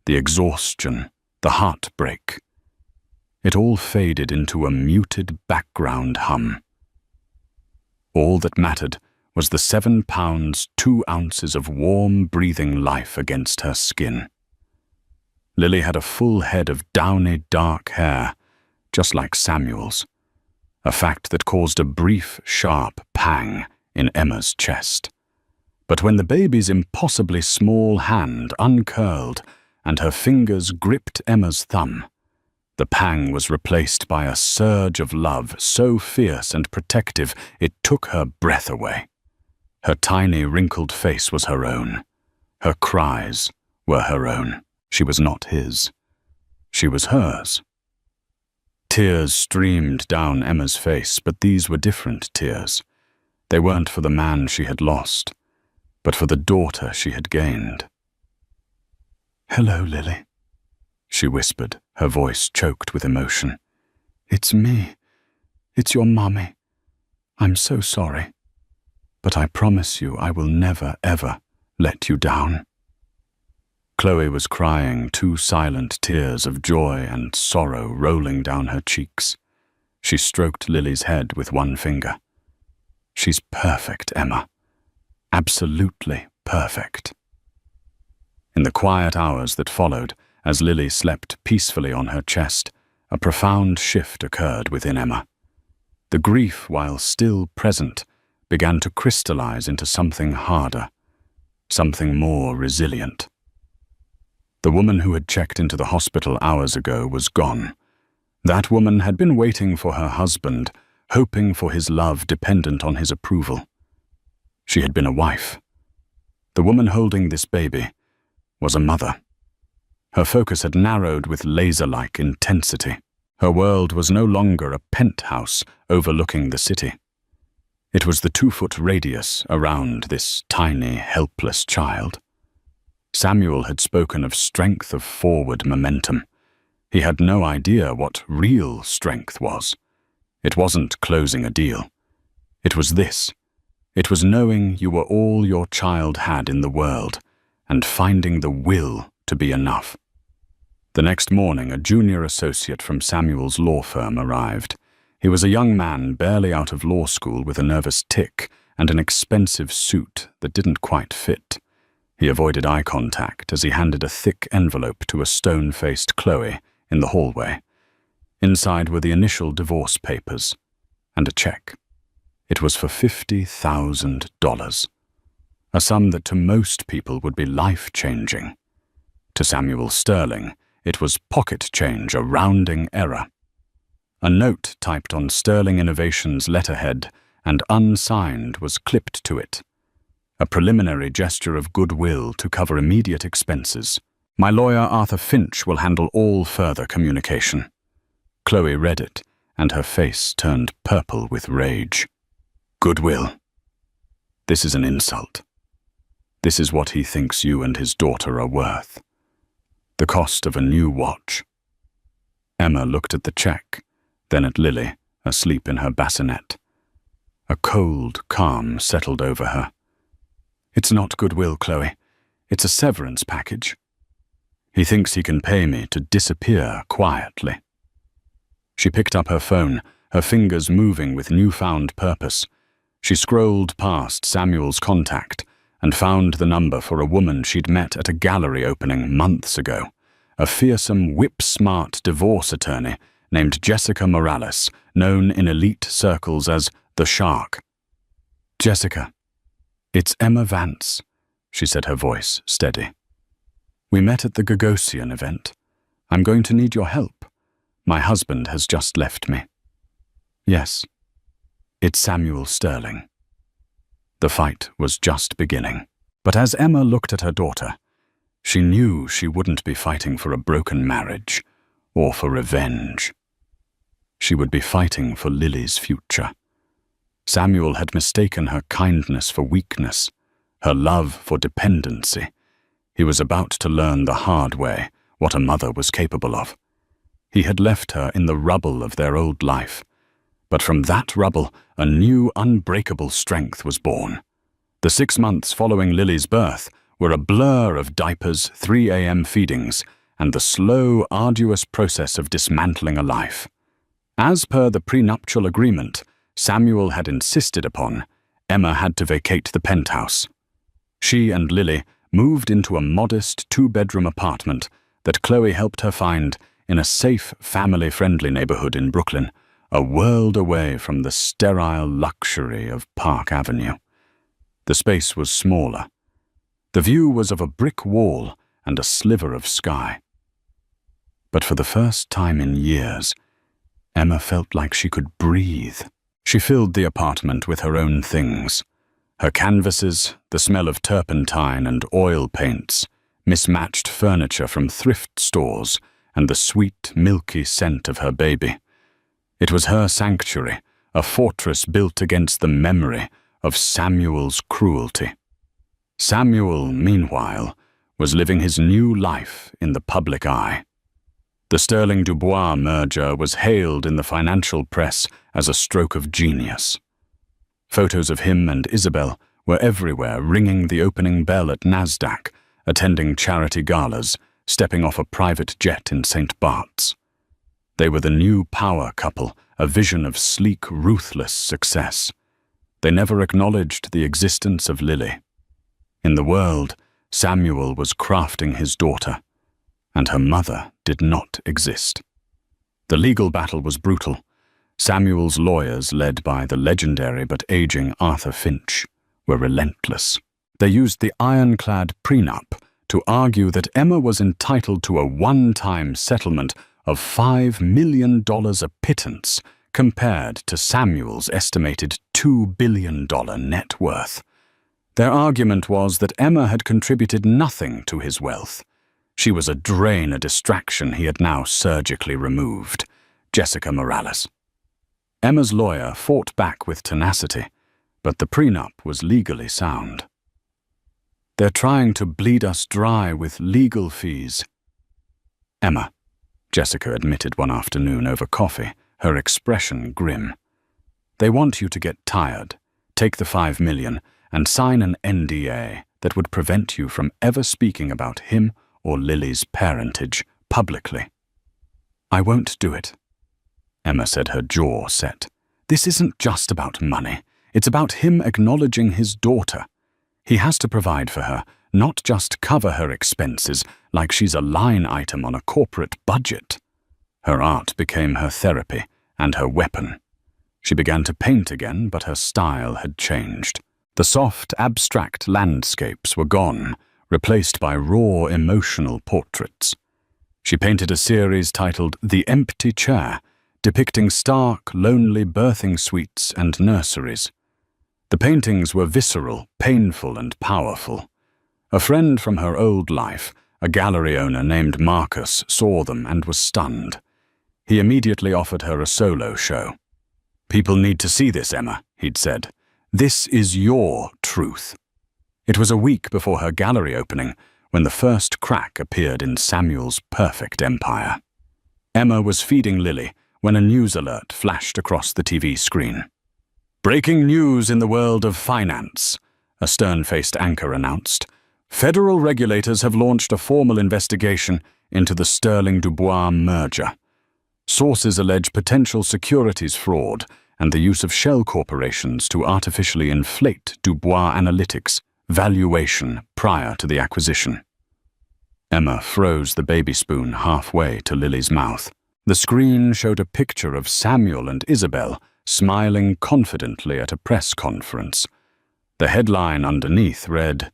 the exhaustion, the heartbreak. It all faded into a muted background hum. All that mattered was the 7 pounds, 2 ounces of warm, breathing life against her skin. Lily had a full head of downy, dark hair, just like Samuel's, a fact that caused a brief, sharp pang in Emma's chest. But when the baby's impossibly small hand uncurled and her fingers gripped Emma's thumb, the pang was replaced by a surge of love so fierce and protective it took her breath away. Her tiny, wrinkled face was her own. Her cries were her own. She was not his. She was hers. Tears streamed down Emma's face, but these were different tears. They weren't for the man she had lost, but for the daughter she had gained. "Hello, Lily," she whispered, her voice choked with emotion. "It's me. It's your mummy. I'm so sorry. But I promise you I will never, ever let you down." Chloe was crying 2 silent tears of joy and sorrow rolling down her cheeks. She stroked Lily's head with one finger. "She's perfect, Emma. Absolutely perfect." In the quiet hours that followed, as Lily slept peacefully on her chest, a profound shift occurred within Emma. The grief, while still present, began to crystallize into something harder, something more resilient. The woman who had checked into the hospital hours ago was gone. That woman had been waiting for her husband, hoping for his love dependent on his approval. She had been a wife. The woman holding this baby was a mother. Her focus had narrowed with laser-like intensity. Her world was no longer a penthouse overlooking the city. It was the 2-foot radius around this tiny, helpless child. Samuel had spoken of strength of forward momentum. He had no idea what real strength was. It wasn't closing a deal. It was this. It was knowing you were all your child had in the world and finding the will to be enough. The next morning, a junior associate from Samuel's law firm arrived. He was a young man barely out of law school with a nervous tic and an expensive suit that didn't quite fit. He avoided eye contact as he handed a thick envelope to a stone-faced Chloe in the hallway. Inside were the initial divorce papers and a check. It was for $50,000. a sum that to most people would be life-changing. To Samuel Sterling, it was pocket change, a rounding error. A note typed on Sterling Innovations' letterhead and unsigned was clipped to it. A preliminary gesture of goodwill to cover immediate expenses. My lawyer Arthur Finch will handle all further communication. Chloe read it, and her face turned purple with rage. Goodwill. This is an insult. This is what he thinks you and his daughter are worth. The cost of a new watch. Emma looked at the check, then at Lily, asleep in her bassinet. A cold calm settled over her. It's not goodwill, Chloe. It's a severance package. He thinks he can pay me to disappear quietly. She picked up her phone, her fingers moving with newfound purpose. She scrolled past Samuel's contact and found the number for a woman she'd met at a gallery opening months ago, a fearsome, whip-smart divorce attorney named Jessica Morales, known in elite circles as the Shark. Jessica, it's Emma Vance, she said, her voice steady. We met at the Gagosian event. I'm going to need your help. My husband has just left me. Yes, it's Samuel Sterling. The fight was just beginning. But as Emma looked at her daughter, she knew she wouldn't be fighting for a broken marriage or for revenge. She would be fighting for Lily's future. Samuel had mistaken her kindness for weakness, her love for dependency. He was about to learn the hard way what a mother was capable of. He had left her in the rubble of their old life. But from that rubble, a new unbreakable strength was born. The 6 months following Lily's birth were a blur of diapers, 3 a.m. feedings, and the slow, arduous process of dismantling a life. As per the prenuptial agreement Samuel had insisted upon, Emma had to vacate the penthouse. She and Lily moved into a modest 2-bedroom apartment that Chloe helped her find in a safe, family-friendly neighborhood in Brooklyn, a world away from the sterile luxury of Park Avenue. The space was smaller. The view was of a brick wall and a sliver of sky. But for the first time in years, Emma felt like she could breathe. She filled the apartment with her own things. Her canvases, the smell of turpentine and oil paints, mismatched furniture from thrift stores, and the sweet, milky scent of her baby. It was her sanctuary, a fortress built against the memory of Samuel's cruelty. Samuel, meanwhile, was living his new life in the public eye. The Sterling-Dubois merger was hailed in the financial press as a stroke of genius. Photos of him and Isabel were everywhere, ringing the opening bell at NASDAQ, attending charity galas, stepping off a private jet in St. Bart's. They were the new power couple, a vision of sleek, ruthless success. They never acknowledged the existence of Lily. In the world, Samuel was crafting his daughter, and her mother did not exist. The legal battle was brutal. Samuel's lawyers, led by the legendary but aging Arthur Finch, were relentless. They used the ironclad prenup to argue that Emma was entitled to a one-time settlement of $5 million a pittance compared to Samuel's estimated $2 billion net worth. Their argument was that Emma had contributed nothing to his wealth. She was a drain, a distraction he had now surgically removed. Jessica Morales. Emma's lawyer fought back with tenacity, but the prenup was legally sound. They're trying to bleed us dry with legal fees. Emma, Jessica admitted one afternoon over coffee, her expression grim. They want you to get tired, take the $5 million, and sign an NDA that would prevent you from ever speaking about him or Lily's parentage publicly. I won't do it. Emma said, her jaw set. This isn't just about money. It's about him acknowledging his daughter. He has to provide for her, not just cover her expenses like she's a line item on a corporate budget. Her art became her therapy and her weapon. She began to paint again, but her style had changed. The soft, abstract landscapes were gone, replaced by raw, emotional portraits. She painted a series titled The Empty Chair, depicting stark, lonely birthing suites and nurseries. The paintings were visceral, painful, and powerful. A friend from her old life, a gallery owner named Marcus, saw them and was stunned. He immediately offered her a solo show. "People need to see this, Emma," he'd said. "This is your truth." It was a week before her gallery opening when the first crack appeared in Samuel's perfect empire. Emma was feeding Lily when a news alert flashed across the TV screen. "Breaking news in the world of finance," a stern-faced anchor announced. "Federal regulators have launched a formal investigation into the Sterling-Dubois merger. Sources allege potential securities fraud and the use of shell corporations to artificially inflate Dubois Analytics' valuation prior to the acquisition." Emma froze the baby spoon halfway to Lily's mouth. The screen showed a picture of Samuel and Isabel smiling confidently at a press conference. The headline underneath read,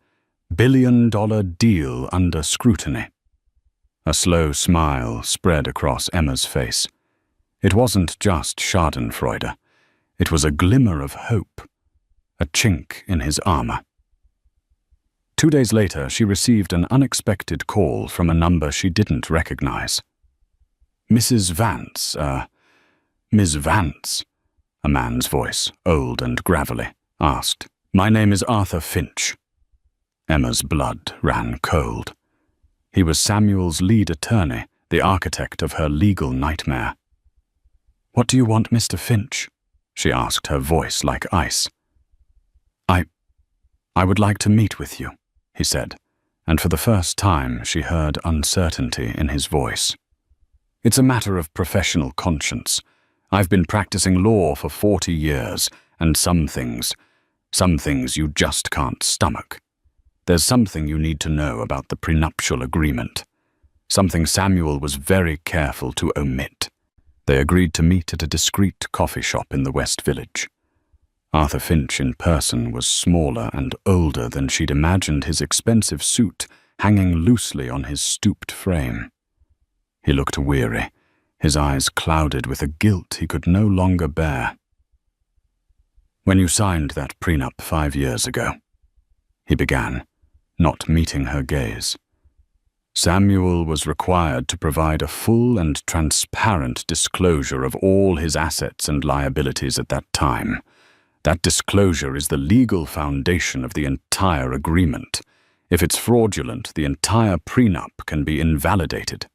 "Billion-dollar deal under scrutiny." A slow smile spread across Emma's face. It wasn't just schadenfreude. It was a glimmer of hope, a chink in his armor. 2 days later, she received an unexpected call from a number she didn't recognize. "Mrs. Vance, Miss Vance," a man's voice, old and gravelly, asked. "My name is Arthur Finch." Emma's blood ran cold. He was Samuel's lead attorney, the architect of her legal nightmare. "What do you want, Mr. Finch?" she asked, her voice like ice. I would like to meet with you," he said, and for the first time she heard uncertainty in his voice. "It's a matter of professional conscience. I've been practicing law for 40 years, and some things you just can't stomach. There's something you need to know about the prenuptial agreement. Something Samuel was very careful to omit." They agreed to meet at a discreet coffee shop in the West Village. Arthur Finch in person was smaller and older than she'd imagined, his expensive suit hanging loosely on his stooped frame. He looked weary, his eyes clouded with a guilt he could no longer bear. "When you signed that prenup 5 years ago," he began, not meeting her gaze, "Samuel was required to provide a full and transparent disclosure of all his assets and liabilities at that time. That disclosure is the legal foundation of the entire agreement. If it's fraudulent, the entire prenup can be invalidated."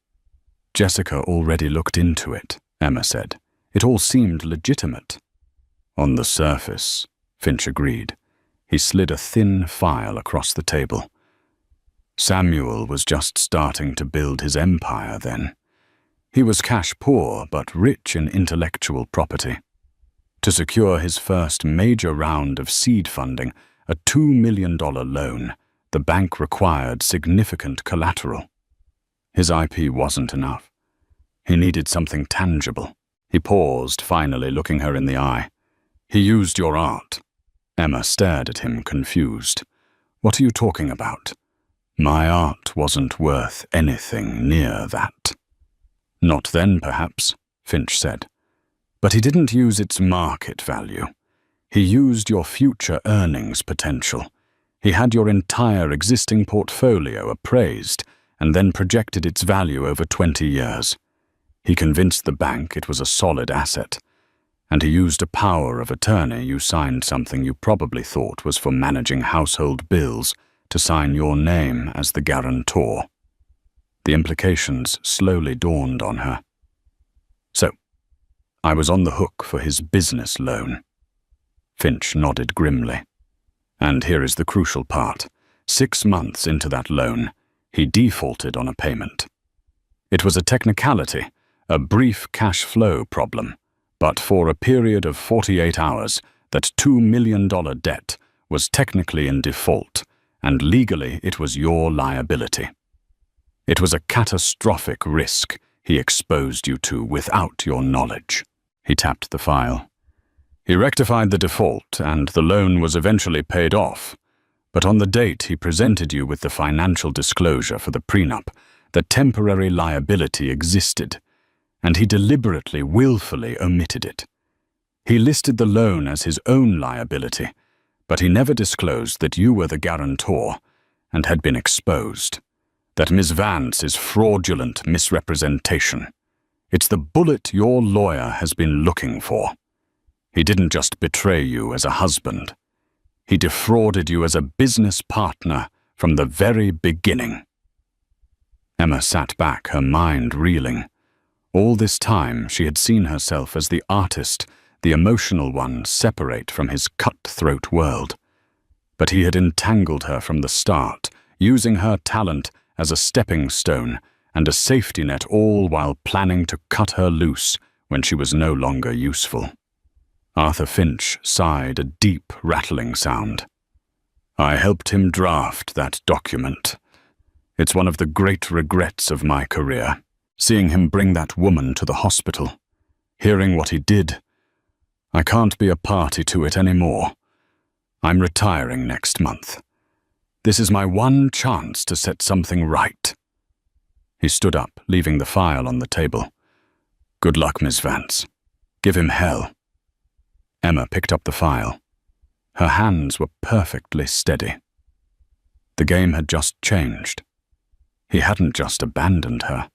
"Jessica already looked into it," Emma said. "It all seemed legitimate." "On the surface," Finch agreed. He slid a thin file across the table. Samuel was just starting to build his empire then. He was cash poor but rich in intellectual property. To secure his first major round of seed funding, a $2 million loan, the bank required significant collateral. His IP wasn't enough. He needed something tangible. He paused, finally looking her in the eye. "He used your art." Emma stared at him, confused. "What are you talking about?" "My art wasn't worth anything near that." "Not then, perhaps," Finch said. "But he didn't use its market value. He used your future earnings potential. He had your entire existing portfolio appraised and then projected its value over 20 years. He convinced the bank it was a solid asset, and he used a power of attorney. You signed something you probably thought was for managing household bills to sign your name as the guarantor." The implications slowly dawned on her. "So, I was on the hook for his business loan." Finch nodded grimly. "And here is the crucial part. 6 months into that loan, he defaulted on a payment. It was a technicality, a brief cash flow problem, but for a period of 48 hours, that $2 million debt was technically in default, and legally it was your liability. It was a catastrophic risk he exposed you to without your knowledge." He tapped the file. He rectified the default, and the loan was eventually paid off. But on the date he presented you with the financial disclosure for the prenup, the temporary liability existed, and he deliberately, willfully omitted it. He listed the loan as his own liability, but he never disclosed that you were the guarantor and had been exposed. That Miss Vance's fraudulent misrepresentation. It's the bullet your lawyer has been looking for. He didn't just betray you as a husband. He defrauded you as a business partner from the very beginning. Emma sat back, her mind reeling. All this time she had seen herself as the artist, the emotional one, separate from his cutthroat world. But he had entangled her from the start, using her talent as a stepping stone and a safety net, all while planning to cut her loose when she was no longer useful. Arthur Finch sighed a deep, rattling sound. I helped him draft that document. It's one of the great regrets of my career, seeing him bring that woman to the hospital. Hearing what he did, I can't be a party to it anymore. I'm retiring next month. This is my one chance to set something right. He stood up, leaving the file on the table. Good luck, Miss Vance. Give him hell. Emma picked up the file. Her hands were perfectly steady. The game had just changed. He hadn't just abandoned her.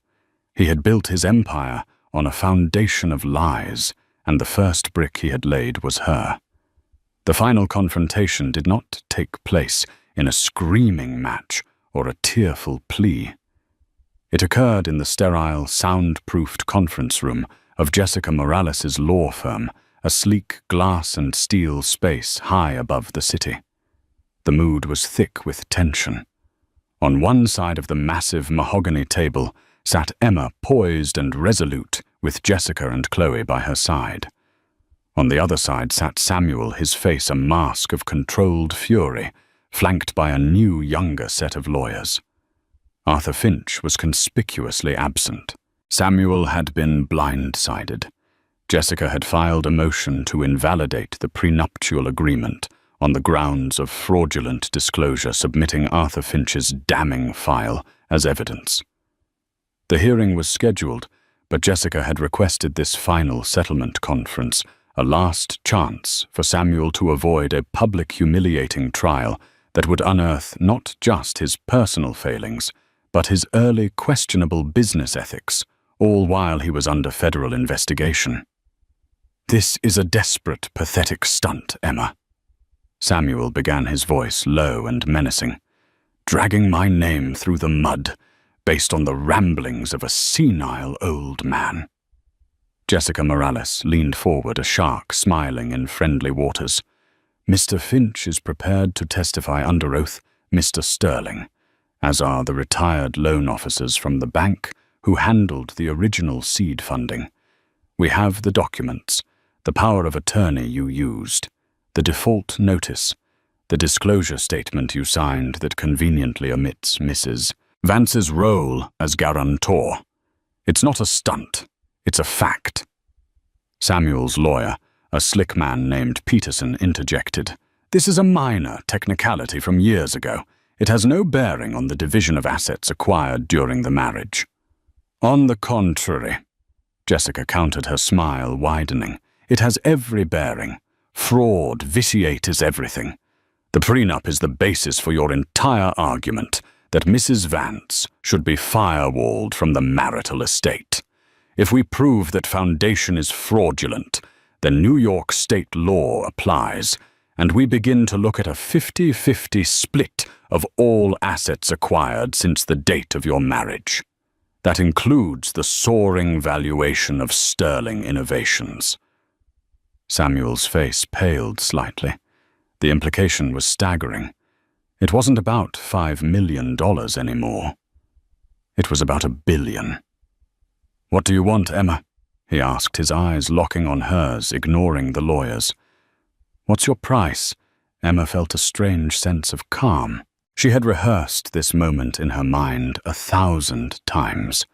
He had built his empire on a foundation of lies, and the first brick he had laid was her. The final confrontation did not take place in a screaming match or a tearful plea. It occurred in the sterile, sound-proofed conference room of Jessica Morales's law firm, a sleek glass and steel space high above the city. The mood was thick with tension. On one side of the massive mahogany table sat Emma, poised and resolute, with Jessica and Chloe by her side. On the other side sat Samuel, his face a mask of controlled fury, flanked by a new, younger set of lawyers. Arthur Finch was conspicuously absent. Samuel had been blindsided. Jessica had filed a motion to invalidate the prenuptial agreement on the grounds of fraudulent disclosure, submitting Arthur Finch's damning file as evidence. The hearing was scheduled, but Jessica had requested this final settlement conference, a last chance for Samuel to avoid a public humiliating trial that would unearth not just his personal failings, but his early questionable business ethics, all while he was under federal investigation. This is a desperate, pathetic stunt, Emma. Samuel began, his voice low and menacing. Dragging my name through the mud, based on the ramblings of a senile old man. Jessica Morales leaned forward, a shark smiling in friendly waters. Mr. Finch is prepared to testify under oath, Mr. Sterling, as are the retired loan officers from the bank who handled the original seed funding. We have the documents, the power of attorney you used, the default notice, the disclosure statement you signed that conveniently omits Mrs. Vance's role as guarantor. It's not a stunt, it's a fact. Samuel's lawyer, a slick man named Peterson, interjected. This is a minor technicality from years ago. It has no bearing on the division of assets acquired during the marriage. On the contrary, Jessica countered, her smile widening. It has every bearing. Fraud vitiates everything. The prenup is the basis for your entire argument that Mrs. Vance should be firewalled from the marital estate. If we prove that foundation is fraudulent, then New York state law applies, and we begin to look at a 50-50 split of all assets acquired since the date of your marriage. That includes the soaring valuation of Sterling Innovations. Samuel's face paled slightly. The implication was staggering. It wasn't about $5 million anymore. It was about $1 billion. What do you want, Emma? He asked, his eyes locking on hers, ignoring the lawyer's. What's your price? Emma felt a strange sense of calm. She had rehearsed this moment in her mind 1,000 times.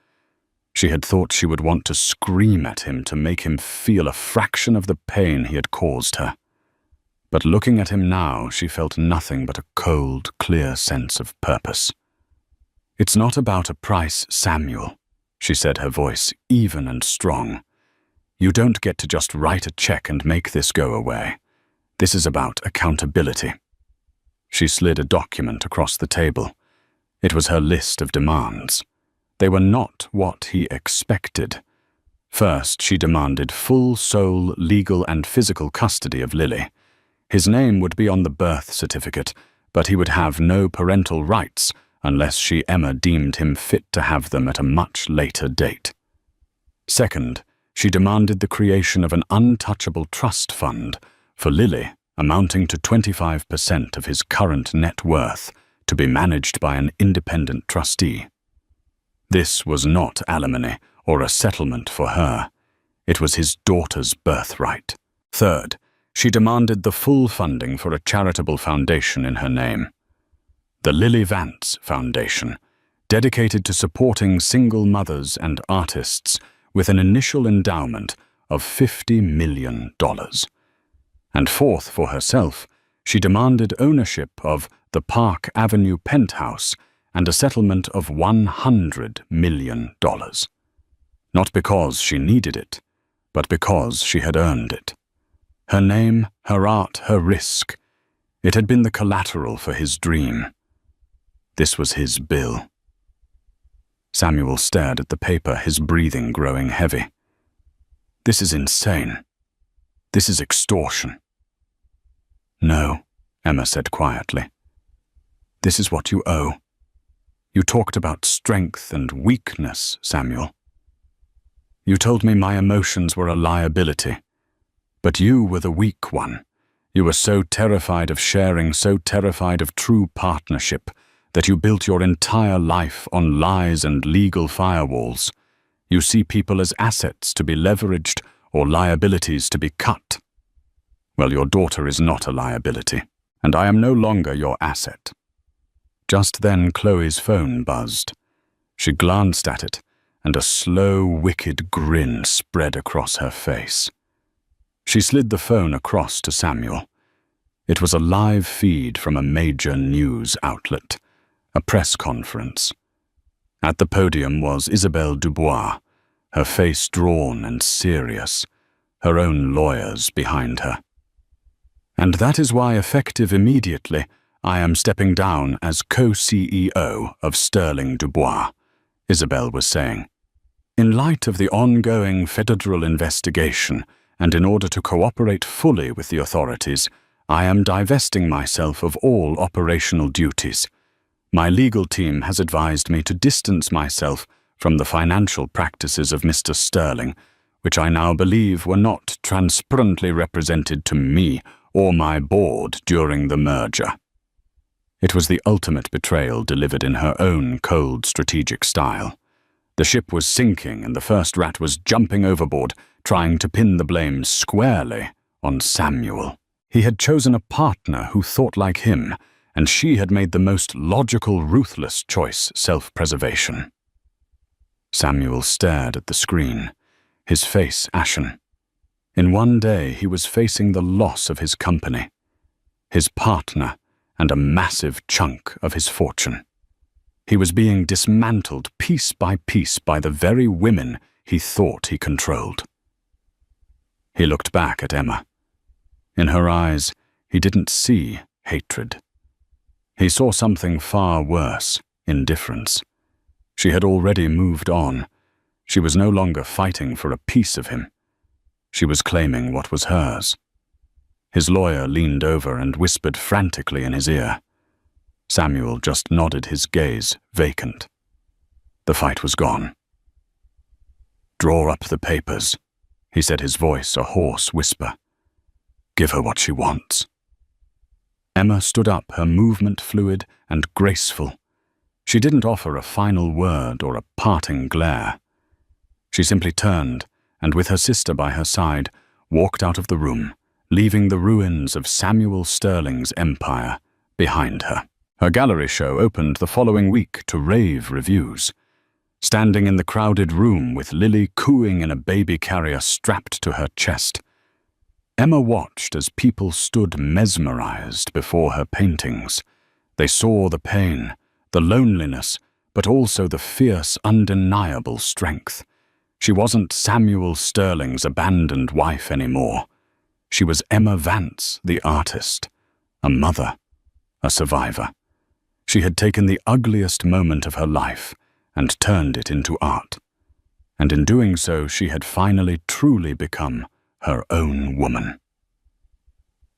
She had thought she would want to scream at him to make him feel a fraction of the pain he had caused her. But looking at him now, she felt nothing but a cold, clear sense of purpose. "It's not about a price, Samuel," she said, her voice even and strong. "You don't get to just write a check and make this go away. This is about accountability." She slid a document across the table. It was her list of demands. They were not what he expected. First, she demanded full sole legal and physical custody of Lily. His name would be on the birth certificate, but he would have no parental rights unless she, Emma, deemed him fit to have them at a much later date. Second, she demanded the creation of an untouchable trust fund for Lily, amounting to 25% of his current net worth, to be managed by an independent trustee. This was not alimony or a settlement for her. It was his daughter's birthright. Third, she demanded the full funding for a charitable foundation in her name. The Lily Vance Foundation, dedicated to supporting single mothers and artists with an initial endowment of $50 million. And fourth, for herself, she demanded ownership of the Park Avenue penthouse and a settlement of $100 million. Not because she needed it, but because she had earned it. Her name, her art, her risk. It had been the collateral for his dream. This was his bill. Samuel stared at the paper, his breathing growing heavy. "This is insane. This is extortion." "No," Emma said quietly. "This is what you owe. You talked about strength and weakness, Samuel. You told me my emotions were a liability, but you were the weak one. You were so terrified of sharing, so terrified of true partnership, that you built your entire life on lies and legal firewalls. You see people as assets to be leveraged or liabilities to be cut. Well, your daughter is not a liability, and I am no longer your asset." Just then Chloe's phone buzzed. She glanced at it, and a slow, wicked grin spread across her face. She slid the phone across to Samuel. It was a live feed from a major news outlet, a press conference. At the podium was Isabelle Dubois, her face drawn and serious, her own lawyers behind her. "And that is why, effective immediately, I am stepping down as co-CEO of Sterling Dubois," Isabelle was saying. "In light of the ongoing federal investigation, and in order to cooperate fully with the authorities, I am divesting myself of all operational duties. My legal team has advised me to distance myself from the financial practices of Mr. Sterling, which I now believe were not transparently represented to me or my board during the merger." It was the ultimate betrayal delivered in her own cold, strategic style. The ship was sinking and the first rat was jumping overboard, trying to pin the blame squarely on Samuel. He had chosen a partner who thought like him, and she had made the most logical, ruthless choice, self-preservation. Samuel stared at the screen, his face ashen. In one day he was facing the loss of his company, his partner, and a massive chunk of his fortune. He was being dismantled piece by the very women he thought he controlled. He looked back at Emma. In her eyes, he didn't see hatred. He saw something far worse, indifference. She had already moved on. She was no longer fighting for a piece of him. She was claiming what was hers. His lawyer leaned over and whispered frantically in his ear. Samuel just nodded, his gaze vacant. The fight was gone. "Draw up the papers," he said, his voice a hoarse whisper. "Give her what she wants." Emma stood up, her movement fluid and graceful. She didn't offer a final word or a parting glare. She simply turned and, with her sister by her side, walked out of the room, leaving the ruins of Samuel Sterling's empire behind her. Her gallery show opened the following week to rave reviews. standing in the crowded room with Lily cooing in a baby carrier strapped to her chest. Emma watched as people stood mesmerized before her paintings. They saw the pain, the loneliness, but also the fierce, undeniable strength. She wasn't Samuel Sterling's abandoned wife anymore. She was Emma Vance, the artist, a mother, a survivor. She had taken the ugliest moment of her life and turned it into art. And in doing so, she had finally truly become her own woman.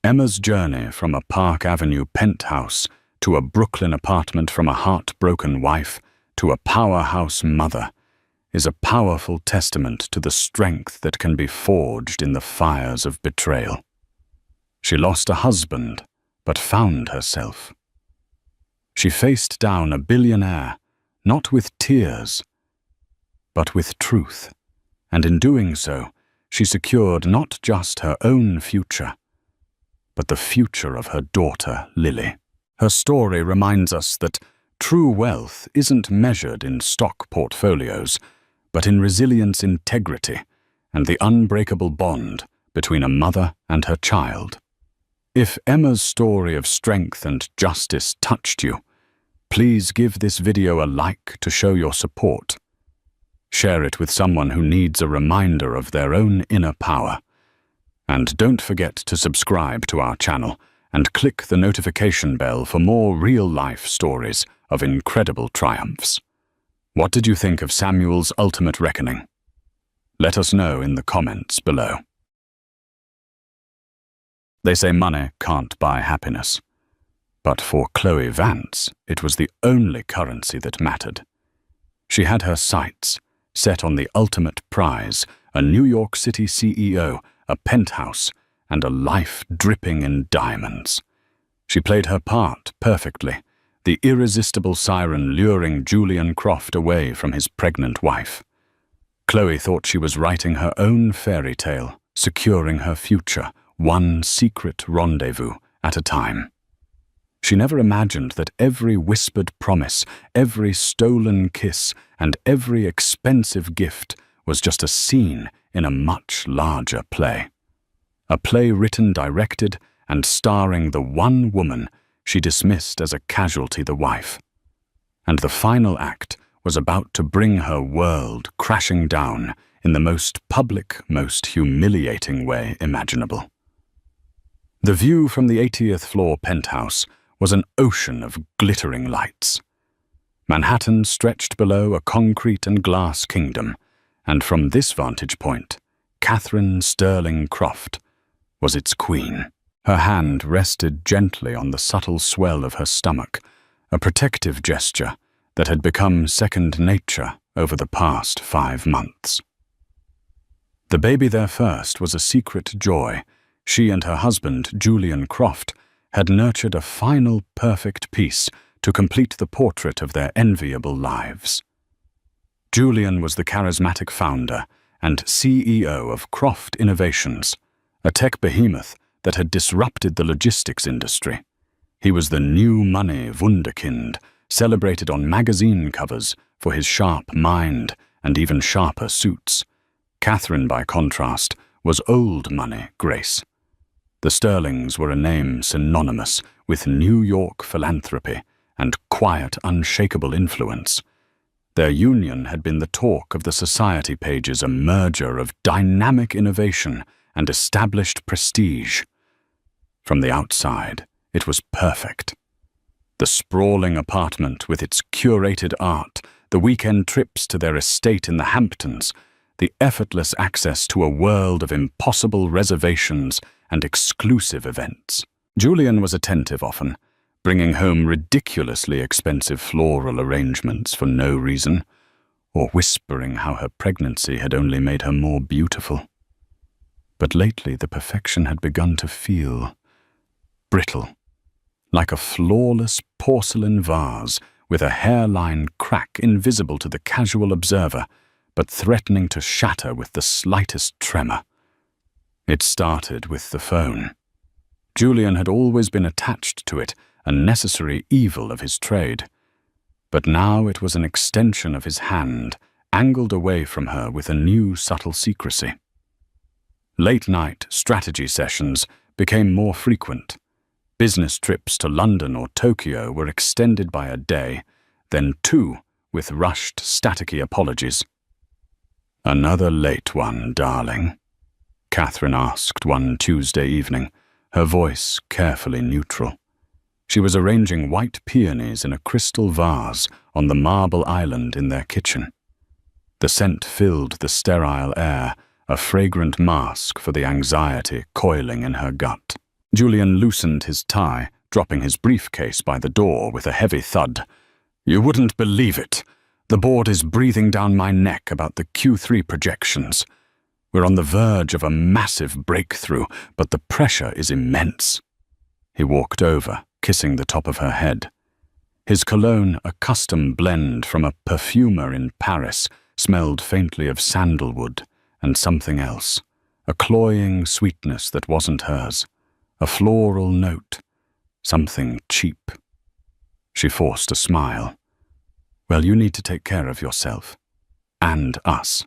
Emma's journey from a Park Avenue penthouse to a Brooklyn apartment, from a heartbroken wife to a powerhouse mother, is a powerful testament to the strength that can be forged in the fires of betrayal. She lost a husband, but found herself. She faced down a billionaire, not with tears, but with truth, and in doing so, she secured not just her own future, but the future of her daughter, Lily. Her story reminds us that true wealth isn't measured in stock portfolios, but in resilience, integrity, and the unbreakable bond between a mother and her child. If Emma's story of strength and justice touched you, please give this video a like to show your support. Share it with someone who needs a reminder of their own inner power. And don't forget to subscribe to our channel and click the notification bell for more real-life stories of incredible triumphs. What did you think of Samuel's ultimate reckoning? Let us know in the comments below. They say money can't buy happiness. But for Chloe Vance, it was the only currency that mattered. She had her sights set on the ultimate prize, a New York City CEO, a penthouse, and a life dripping in diamonds. She played her part perfectly, the irresistible siren luring Julian Croft away from his pregnant wife. Chloe thought she was writing her own fairy tale, securing her future, one secret rendezvous at a time. She never imagined that every whispered promise, every stolen kiss, and every expensive gift was just a scene in a much larger play. A play written, directed, and starring the one woman she dismissed as a casualty, the wife. And the final act was about to bring her world crashing down in the most public, most humiliating way imaginable. The view from the 80th floor penthouse was an ocean of glittering lights. Manhattan stretched below a concrete and glass kingdom, and from this vantage point, Catherine Sterling Croft was its queen. Her hand rested gently on the subtle swell of her stomach, a protective gesture that had become second nature over the past 5 months. The baby there first was a secret joy. She and her husband, Julian Croft, had nurtured a final perfect piece to complete the portrait of their enviable lives. Julian was the charismatic founder and CEO of Croft Innovations, a tech behemoth that had disrupted the logistics industry. He was the new money wunderkind, celebrated on magazine covers for his sharp mind and even sharper suits. Catherine, by contrast, was old money Grace. The Sterlings were a name synonymous with New York philanthropy and quiet, unshakable influence. Their union had been the talk of the society pages, a merger of dynamic innovation and established prestige. From the outside, it was perfect. The sprawling apartment with its curated art, the weekend trips to their estate in the Hamptons, the effortless access to a world of impossible reservations and exclusive events. Julian was attentive often, bringing home ridiculously expensive floral arrangements for no reason, or whispering how her pregnancy had only made her more beautiful. But lately the perfection had begun to feel brittle, like a flawless porcelain vase with a hairline crack invisible to the casual observer, but threatening to shatter with the slightest tremor. It started with the phone. Julian had always been attached to it, a necessary evil of his trade. but now it was an extension of his hand, angled away from her with a new subtle secrecy. Late-night strategy sessions became more frequent. Business trips to London or Tokyo were extended by a day, then 2 with rushed, staticky apologies. "Another late one, darling?" Catherine asked one Tuesday evening, her voice carefully neutral. She was arranging white peonies in a crystal vase on the marble island in their kitchen. The scent filled the sterile air, a fragrant mask for the anxiety coiling in her gut. Julian loosened his tie, dropping his briefcase by the door with a heavy thud. "You wouldn't believe it. The board is breathing down my neck about the Q3 projections. We're on the verge of a massive breakthrough, but the pressure is immense." He walked over, kissing the top of her head. His cologne, a custom blend from a perfumer in Paris, smelled faintly of sandalwood and something else, a cloying sweetness that wasn't hers, a floral note, something cheap. She forced a smile. "Well, you need to take care of yourself. And us."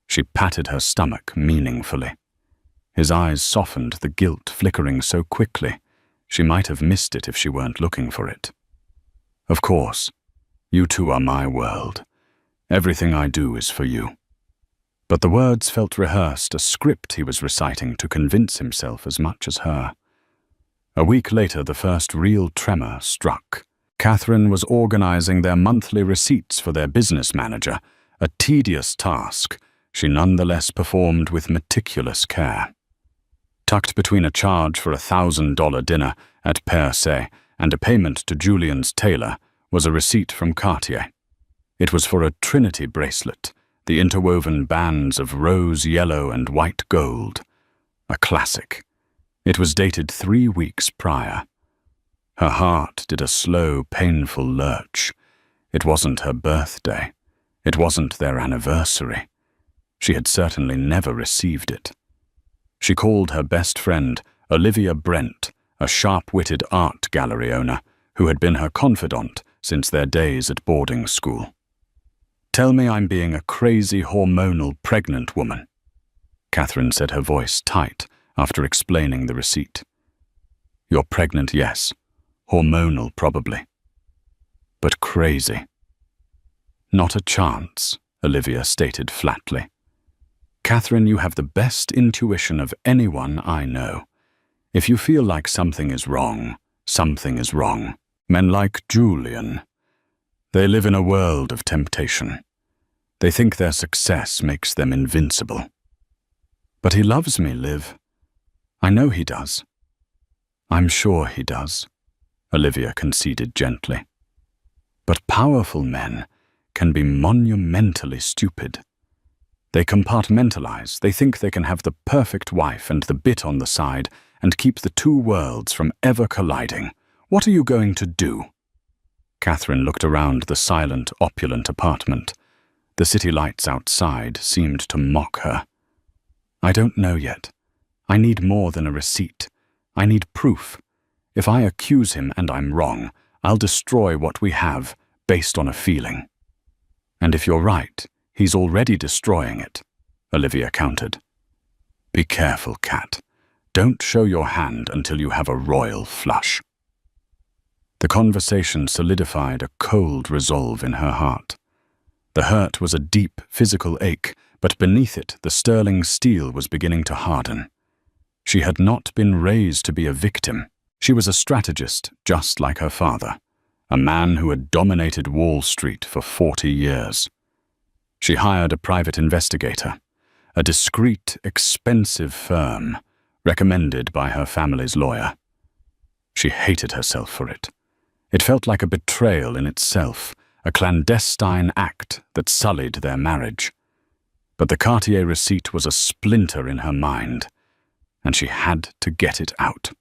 She patted her stomach meaningfully. His eyes softened, the guilt flickering so quickly. She might have missed it if she weren't looking for it. "Of course. You two are my world. Everything I do is for you." But the words felt rehearsed, a script he was reciting to convince himself as much as her. A week later, the first real tremor struck. Catherine was organizing their monthly receipts for their business manager, a tedious task she nonetheless performed with meticulous care. Tucked between a charge for a $1,000 dinner at Per Se and a payment to Julian's tailor was a receipt from Cartier. It was for a Trinity bracelet, the interwoven bands of rose yellow and white gold. A classic. It was dated 3 weeks prior. Her heart did a slow, painful lurch. It wasn't her birthday. It wasn't their anniversary. She had certainly never received it. She called her best friend, Olivia Brent, a sharp-witted art gallery owner who had been her confidant since their days at boarding school. "Tell me I'm being a crazy, hormonal, pregnant woman," Catherine said, her voice tight after explaining the receipt. "You're pregnant, yes. Hormonal, probably. But crazy." "Not a chance," Olivia stated flatly. "Catherine, you have the best intuition of anyone I know. If you feel like something is wrong, something is wrong. Men like Julian, they live in a world of temptation. They think their success makes them invincible." "But he loves me, Liv. I know he does." "I'm sure he does," Olivia conceded gently. "But powerful men can be monumentally stupid. They compartmentalize. They think they can have the perfect wife and the bit on the side and keep the two worlds from ever colliding. What are you going to do?" Catherine looked around the silent, opulent apartment. The city lights outside seemed to mock her. "I don't know yet. I need more than a receipt. I need proof. If I accuse him and I'm wrong, I'll destroy what we have based on a feeling." "And if you're right, he's already destroying it," Olivia countered. "Be careful, Cat. Don't show your hand until you have a royal flush." The conversation solidified a cold resolve in her heart. The hurt was a deep physical ache, but beneath it the sterling steel was beginning to harden. She had not been raised to be a victim. She was a strategist, just like her father, a man who had dominated Wall Street for 40 years. She hired a private investigator, a discreet, expensive firm, recommended by her family's lawyer. She hated herself for it. It felt like a betrayal in itself, a clandestine act that sullied their marriage. But the Cartier receipt was a splinter in her mind, and she had to get it out.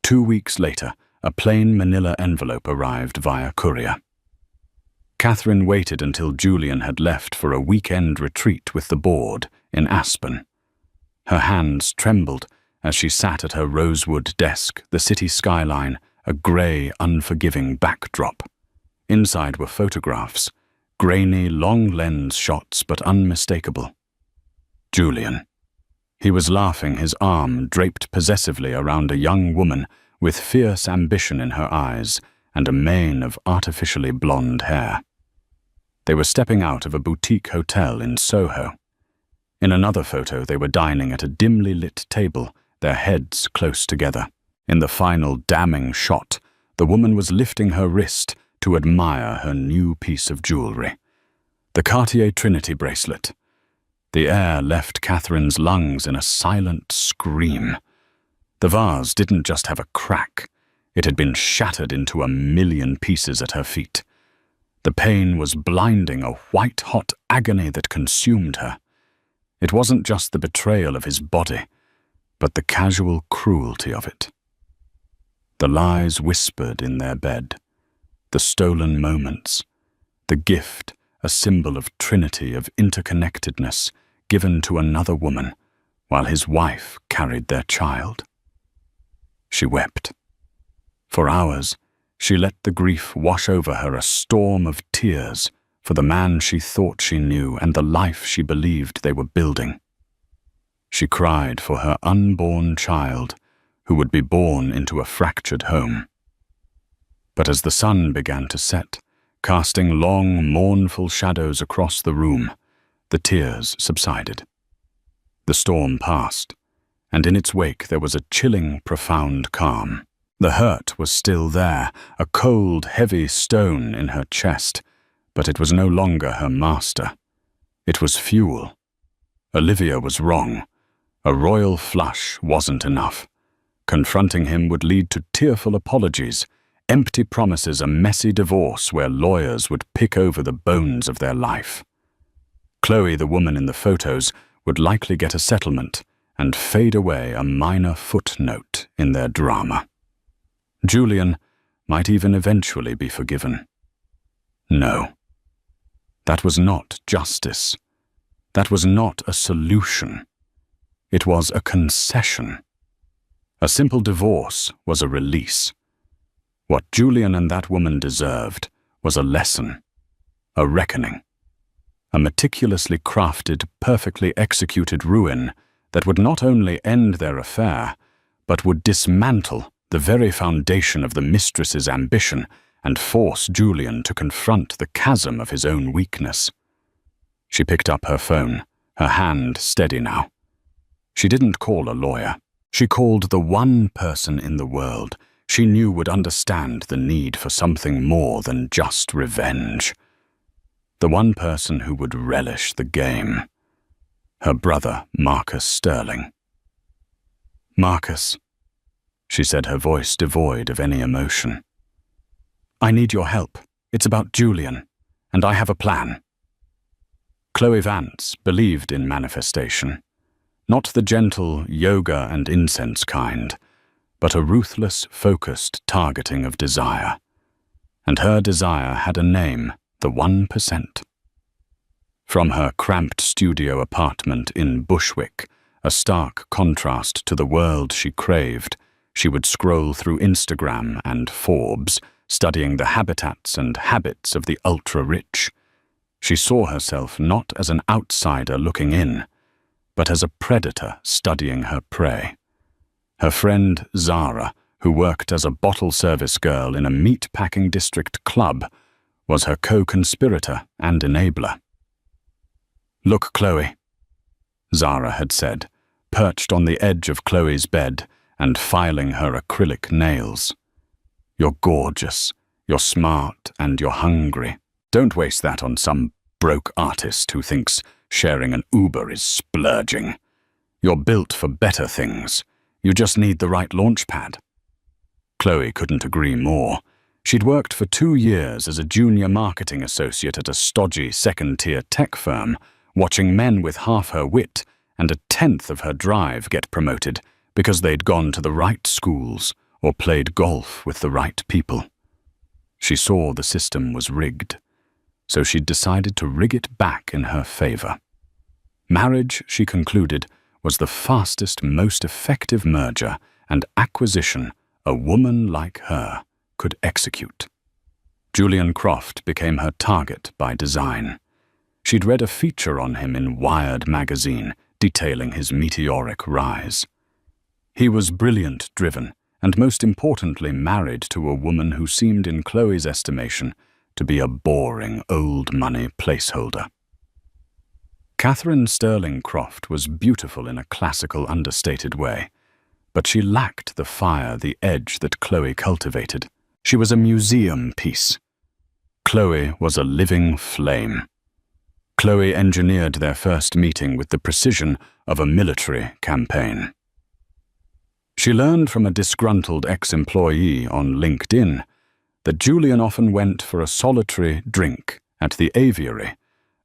2 weeks later, a plain manila envelope arrived via courier. Catherine waited until Julian had left for a weekend retreat with the board in Aspen. Her hands trembled as she sat at her rosewood desk, the city skyline, a grey, unforgiving backdrop. Inside were photographs, grainy, long-lens shots but unmistakable. Julian. He was laughing, his arm draped possessively around a young woman with fierce ambition in her eyes and a mane of artificially blonde hair. They were stepping out of a boutique hotel in Soho. In another photo, they were dining at a dimly lit table, their heads close together. In the final damning shot, the woman was lifting her wrist to admire her new piece of jewelry. The Cartier Trinity bracelet. The air left Catherine's lungs in a silent scream. The vase didn't just have a crack. It had been shattered into a million pieces at her feet. The pain was blinding, a white-hot agony that consumed her. It wasn't just the betrayal of his body, but the casual cruelty of it. The lies whispered in their bed, the stolen moments, the gift, a symbol of trinity, of interconnectedness, given to another woman, while his wife carried their child. She wept. For hours, she let the grief wash over her, a storm of tears for the man she thought she knew and the life she believed they were building. She cried for her unborn child, who would be born into a fractured home. But as the sun began to set, casting long, mournful shadows across the room, the tears subsided. The storm passed, and in its wake there was a chilling, profound calm. The hurt was still there, a cold, heavy stone in her chest, but it was no longer her master. It was fuel. Olivia was wrong. A royal flush wasn't enough. Confronting him would lead to tearful apologies, empty promises, a messy divorce where lawyers would pick over the bones of their life. Chloe, the woman in the photos, would likely get a settlement and fade away, a minor footnote in their drama. Julian might even eventually be forgiven. No. That was not justice. That was not a solution. It was a concession. A simple divorce was a release. What Julian and that woman deserved was a lesson, a reckoning, a meticulously crafted, perfectly executed ruin that would not only end their affair, but would dismantle the very foundation of the mistress's ambition and force Julian to confront the chasm of his own weakness. She picked up her phone, her hand steady now. She didn't call a lawyer. She called the one person in the world she knew would understand the need for something more than just revenge. The one person who would relish the game. Her brother, Marcus Sterling. "Marcus," she said, her voice devoid of any emotion. "I need your help. It's about Julian, and I have a plan." Chloe Vance believed in manifestation. Not the gentle yoga and incense kind, but a ruthless, focused targeting of desire. And her desire had a name, the 1%. From her cramped studio apartment in Bushwick, a stark contrast to the world she craved, she would scroll through Instagram and Forbes, studying the habitats and habits of the ultra-rich. She saw herself not as an outsider looking in, but as a predator studying her prey. Her friend Zara, who worked as a bottle service girl in a meat-packing district club, was her co-conspirator and enabler. "Look, Chloe," Zara had said, perched on the edge of Chloe's bed and filing her acrylic nails. "You're gorgeous, you're smart, and you're hungry. Don't waste that on some broke artist who thinks sharing an Uber is splurging. You're built for better things. You just need the right launch pad." Chloe couldn't agree more. She'd worked for 2 years as a junior marketing associate at a stodgy second-tier tech firm, watching men with half her wit and 1/10 of her drive get promoted because they'd gone to the right schools or played golf with the right people. She saw the system was rigged, so she'd decided to rig it back in her favor. Marriage, she concluded, was the fastest, most effective merger and acquisition a woman like her could execute. Julian Croft became her target by design. She'd read a feature on him in Wired magazine, detailing his meteoric rise. He was brilliant, driven, and most importantly married to a woman who seemed in Chloe's estimation to be a boring, old-money placeholder. Catherine Sterling Croft was beautiful in a classical, understated way, but she lacked the fire, the edge that Chloe cultivated. She was a museum piece. Chloe was a living flame. Chloe engineered their first meeting with the precision of a military campaign. She learned from a disgruntled ex-employee on LinkedIn that Julian often went for a solitary drink at the Aviary,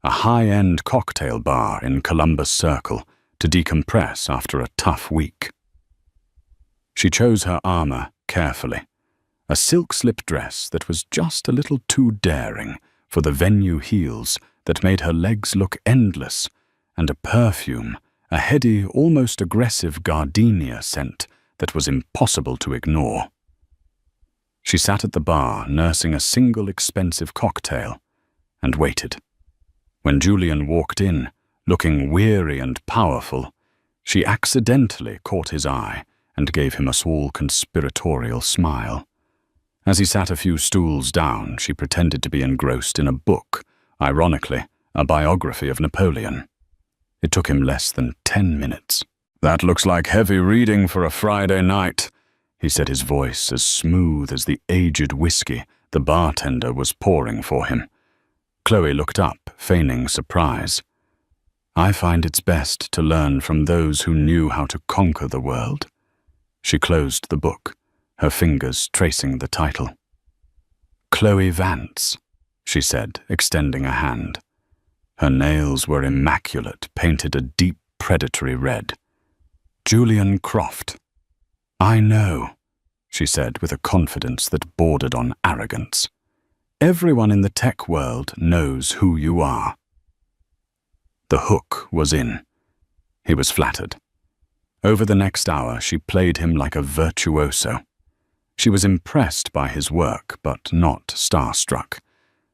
a high-end cocktail bar in Columbus Circle, to decompress after a tough week. She chose her armor carefully, a silk slip dress that was just a little too daring for the venue heels that made her legs look endless, and a perfume, a heady, almost aggressive gardenia scent that was impossible to ignore. She sat at the bar, nursing a single expensive cocktail, and waited. When Julian walked in, looking weary and powerful, she accidentally caught his eye and gave him a small conspiratorial smile. As he sat a few stools down, she pretended to be engrossed in a book, ironically, a biography of Napoleon. It took him less than 10 minutes. "That looks like heavy reading for a Friday night," he said, his voice as smooth as the aged whiskey the bartender was pouring for him. Chloe looked up, feigning surprise. "I find it's best to learn from those who knew how to conquer the world." She closed the book, her fingers tracing the title. "Chloe Vance," she said, extending a hand. Her nails were immaculate, painted a deep predatory red. "Julian Croft." "I know," she said with a confidence that bordered on arrogance. "Everyone in the tech world knows who you are." The hook was in. He was flattered. Over the next hour, she played him like a virtuoso. She was impressed by his work, but not starstruck.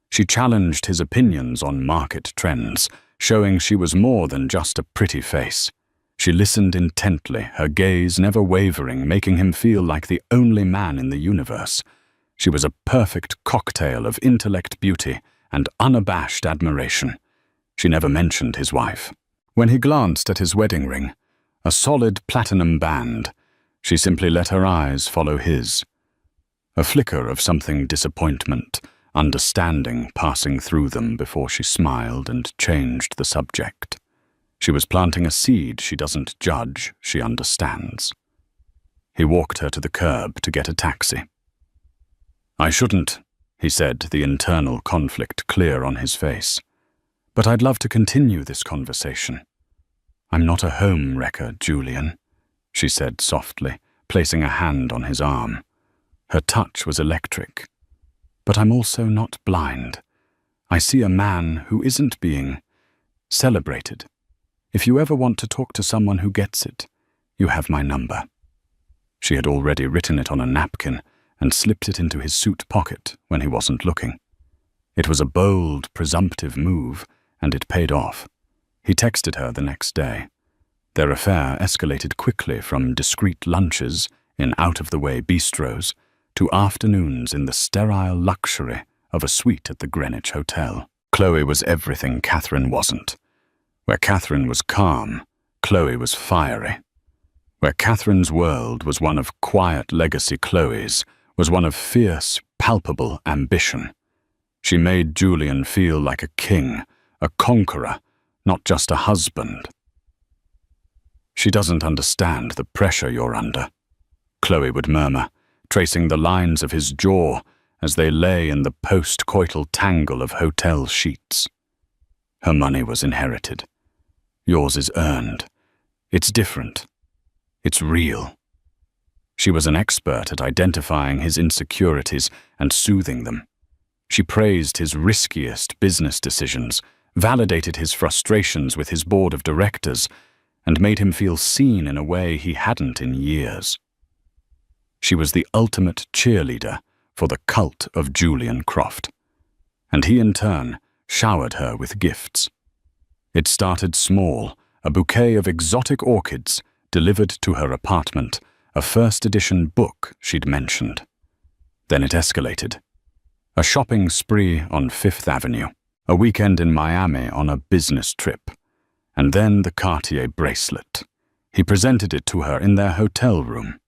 She challenged his opinions on market trends, showing she was more than just a pretty face. She listened intently, her gaze never wavering, making him feel like the only man in the universe. She was a perfect cocktail of intellect, beauty, and unabashed admiration. She never mentioned his wife. When he glanced at his wedding ring, a solid platinum band, she simply let her eyes follow his. A flicker of something disappointment, understanding passing through them before she smiled and changed the subject. She was planting a seed she doesn't judge, she understands. He walked her to the curb to get a taxi. "I shouldn't," he said, the internal conflict clear on his face. "But I'd love to continue this conversation." "I'm not a home wrecker, Julian," she said softly, placing a hand on his arm. Her touch was electric. "But I'm also not blind. I see a man who isn't being celebrated. If you ever want to talk to someone who gets it, you have my number." She had already written it on a napkin and slipped it into his suit pocket when he wasn't looking. It was a bold, presumptive move, and it paid off. He texted her the next day. Their affair escalated quickly from discreet lunches in out-of-the-way bistros to afternoons in the sterile luxury of a suite at the Greenwich Hotel. Chloe was everything Catherine wasn't. Where Catherine was calm, Chloe was fiery. Where Catherine's world was one of quiet legacy, Chloe's was one of fierce, palpable ambition. She made Julian feel like a king, a conqueror, not just a husband. "She doesn't understand the pressure you're under," Chloe would murmur, tracing the lines of his jaw as they lay in the post-coital tangle of hotel sheets. Her money was inherited. Yours is earned. It's different. It's real. She was an expert at identifying his insecurities and soothing them. She praised his riskiest business decisions, validated his frustrations with his board of directors, and made him feel seen in a way he hadn't in years. She was the ultimate cheerleader for the cult of Julian Croft, and he in turn showered her with gifts. It started small, a bouquet of exotic orchids delivered to her apartment, a first-edition book she'd mentioned. Then it escalated. A shopping spree on Fifth Avenue, a weekend in Miami on a business trip, and then the Cartier bracelet. He presented it to her in their hotel room.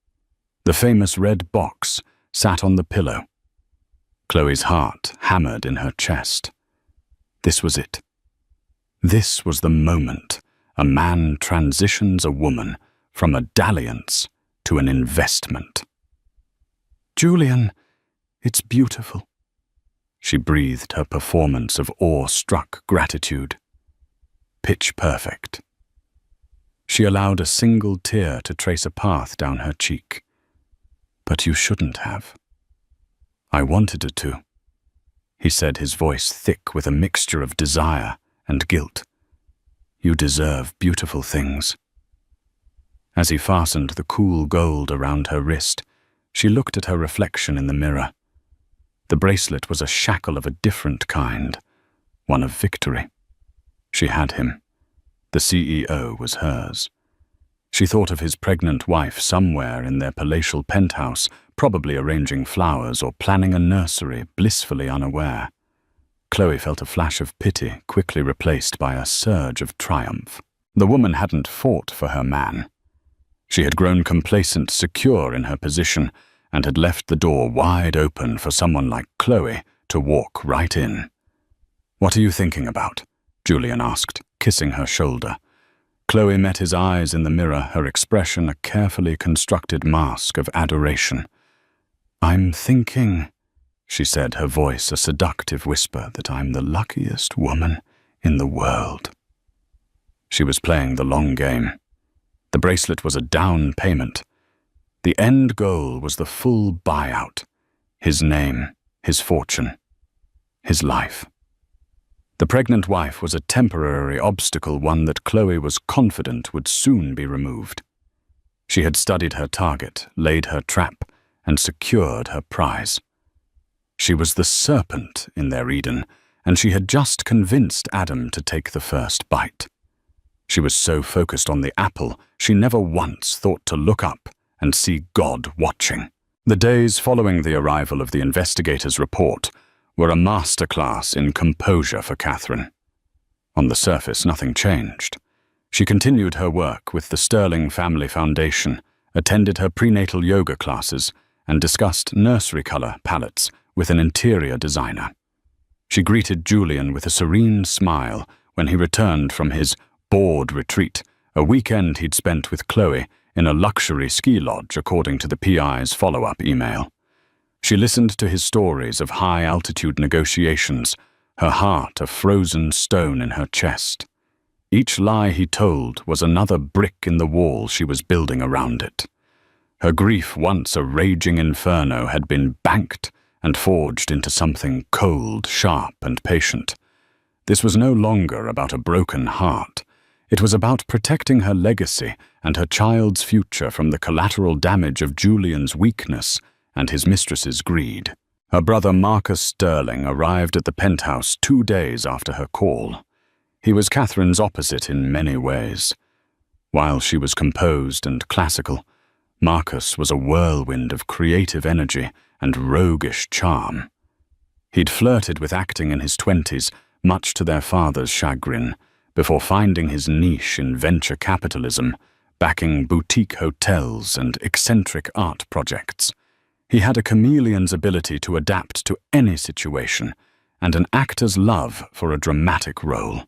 The famous red box sat on the pillow. Chloe's heart hammered in her chest. This was it. This was the moment a man transitions a woman from a dalliance to an investment. "Julian, it's beautiful." She breathed her performance of awe-struck gratitude. Pitch perfect. She allowed a single tear to trace a path down her cheek. "But you shouldn't have." "I wanted it to," he said, his voice thick with a mixture of desire and guilt. "You deserve beautiful things." As he fastened the cool gold around her wrist, she looked at her reflection in the mirror. The bracelet was a shackle of a different kind, one of victory. She had him. The CEO was hers. She thought of his pregnant wife somewhere in their palatial penthouse, probably arranging flowers or planning a nursery, blissfully unaware. Chloe felt a flash of pity, quickly replaced by a surge of triumph. The woman hadn't fought for her man. She had grown complacent, secure in her position, and had left the door wide open for someone like Chloe to walk right in. "What are you thinking about?" Julian asked, kissing her shoulder. Chloe met his eyes in the mirror, her expression a carefully constructed mask of adoration. "I'm thinking," she said, her voice a seductive whisper, "that I'm the luckiest woman in the world." She was playing the long game. The bracelet was a down payment. The end goal was the full buyout. His name, his fortune, his life. The pregnant wife was a temporary obstacle, one that Chloe was confident would soon be removed. She had studied her target, laid her trap, and secured her prize. She was the serpent in their Eden, and she had just convinced Adam to take the first bite. She was so focused on the apple, she never once thought to look up and see God watching. The days following the arrival of the investigator's report were a masterclass in composure for Catherine. On the surface, nothing changed. She continued her work with the Sterling Family Foundation, attended her prenatal yoga classes, and discussed nursery color palettes with an interior designer. She greeted Julian with a serene smile when he returned from his board retreat, a weekend he'd spent with Chloe in a luxury ski lodge, according to the PI's follow-up email. She listened to his stories of high-altitude negotiations, her heart a frozen stone in her chest. Each lie he told was another brick in the wall she was building around it. Her grief, once a raging inferno, had been banked and forged into something cold, sharp, and patient. This was no longer about a broken heart. It was about protecting her legacy and her child's future from the collateral damage of Julian's weakness and his mistress's greed. Her brother Marcus Sterling arrived at the penthouse 2 days after her call. He was Catherine's opposite in many ways. While she was composed and classical, Marcus was a whirlwind of creative energy and roguish charm. He'd flirted with acting in his 20s, much to their father's chagrin, before finding his niche in venture capitalism, backing boutique hotels and eccentric art projects. He had a chameleon's ability to adapt to any situation and an actor's love for a dramatic role.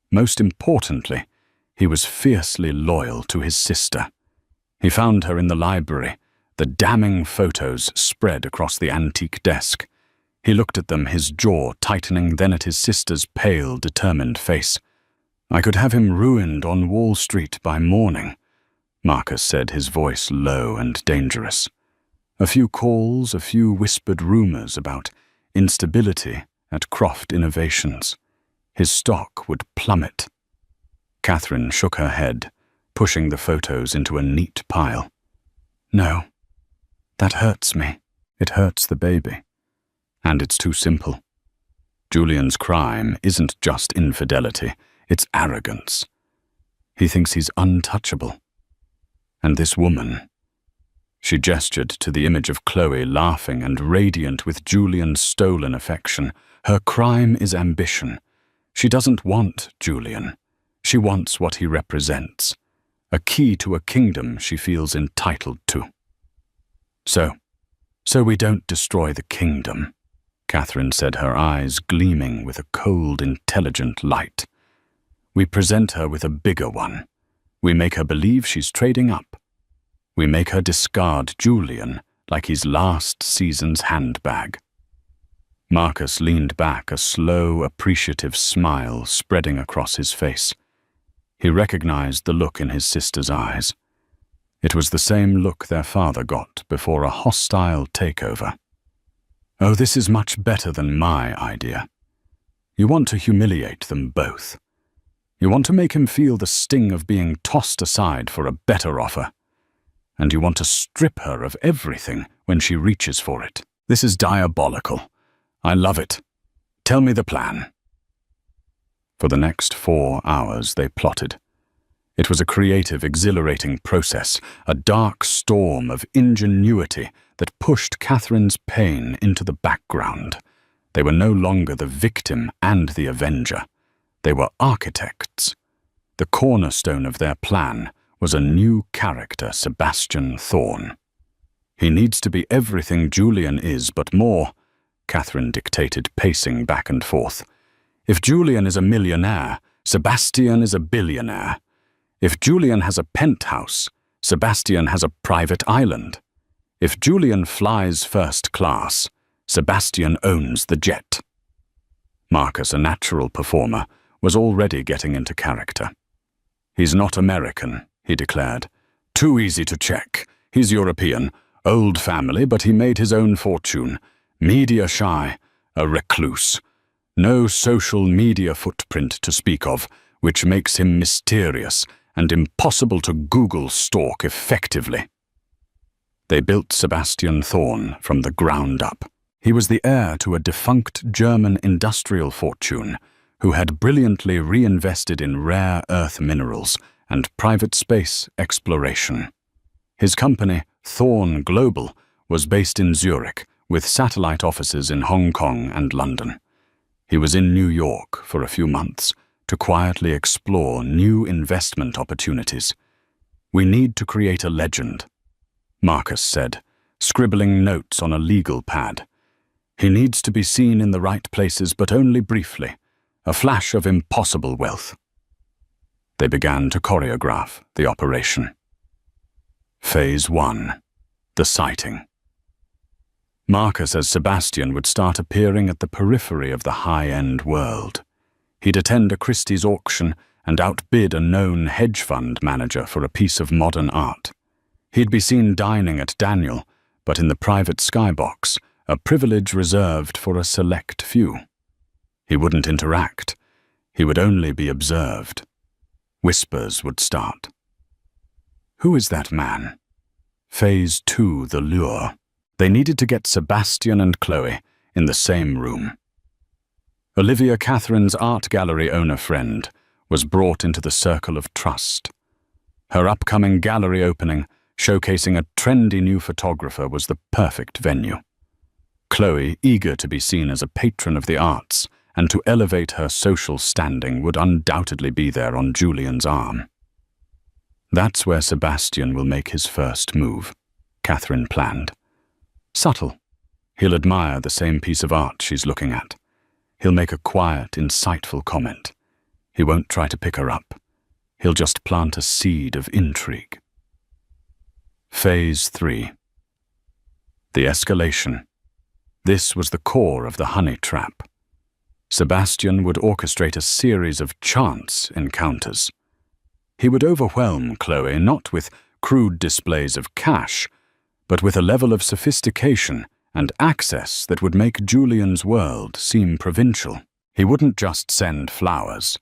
Most importantly, he was fiercely loyal to his sister. He found her in the library, the damning photos spread across the antique desk. He looked at them, his jaw tightening, then at his sister's pale, determined face. "I could have him ruined on Wall Street by morning," Marcus said, his voice low and dangerous. A few calls, a few whispered rumors about instability at Croft Innovations. His stock would plummet. Catherine shook her head, pushing the photos into a neat pile. "No, that hurts me." It hurts the baby. And it's too simple. Julian's crime isn't just infidelity, it's arrogance. He thinks he's untouchable. And this woman, she gestured to the image of Chloe laughing and radiant with Julian's stolen affection. Her crime is ambition. She doesn't want Julian. She wants what he represents, a key to a kingdom she feels entitled to. So we don't destroy the kingdom, Catherine said, her eyes gleaming with a cold, intelligent light. We present her with a bigger one. We make her believe she's trading up. We make her discard Julian like he's last season's handbag. Marcus leaned back, a slow, appreciative smile spreading across his face. He recognized the look in his sister's eyes. It was the same look their father got before a hostile takeover. Oh, this is much better than my idea. You want to humiliate them both. You want to make him feel the sting of being tossed aside for a better offer. And you want to strip her of everything when she reaches for it. This is diabolical. I love it. Tell me the plan. For the next 4 hours they plotted. It was a creative, exhilarating process, a dark storm of ingenuity that pushed Catherine's pain into the background. They were no longer the victim and the avenger. They were architects. The cornerstone of their plan was a new character, Sebastian Thorne. He needs to be everything Julian is, but more, Catherine dictated, pacing back and forth. If Julian is a millionaire, Sebastian is a billionaire. If Julian has a penthouse, Sebastian has a private island. If Julian flies first class, Sebastian owns the jet. Marcus, a natural performer, was already getting into character. He's not American, he declared. Too easy to check. He's European, old family, but he made his own fortune. Media shy, a recluse. No social media footprint to speak of, which makes him mysterious and impossible to Google stalk effectively. They built Sebastian Thorne from the ground up. He was the heir to a defunct German industrial fortune who had brilliantly reinvested in rare earth minerals and private space exploration. His company, Thorne Global, was based in Zurich, with satellite offices in Hong Kong and London. He was in New York for a few months to quietly explore new investment opportunities. We need to create a legend, Marcus said, scribbling notes on a legal pad. He needs to be seen in the right places, but only briefly, a flash of impossible wealth. They began to choreograph the operation. Phase 1. The sighting. Marcus as Sebastian would start appearing at the periphery of the high-end world. He'd attend a Christie's auction and outbid a known hedge fund manager for a piece of modern art. He'd be seen dining at Daniel, but in the private skybox, a privilege reserved for a select few. He wouldn't interact. He would only be observed. Whispers would start. Who is that man? Phase 2, the lure. They needed to get Sebastian and Chloe in the same room. Olivia, Catherine's art gallery owner friend, was brought into the circle of trust. Her upcoming gallery opening, showcasing a trendy new photographer, was the perfect venue. Chloe, eager to be seen as a patron of the arts and to elevate her social standing, would undoubtedly be there on Julian's arm. That's where Sebastian will make his first move, Catherine planned. Subtle. He'll admire the same piece of art she's looking at. He'll make a quiet, insightful comment. He won't try to pick her up. He'll just plant a seed of intrigue. Phase 3. The escalation. This was the core of the honey trap. Sebastian would orchestrate a series of chance encounters. He would overwhelm Chloe not with crude displays of cash, but with a level of sophistication and access that would make Julian's world seem provincial. He wouldn't just send flowers.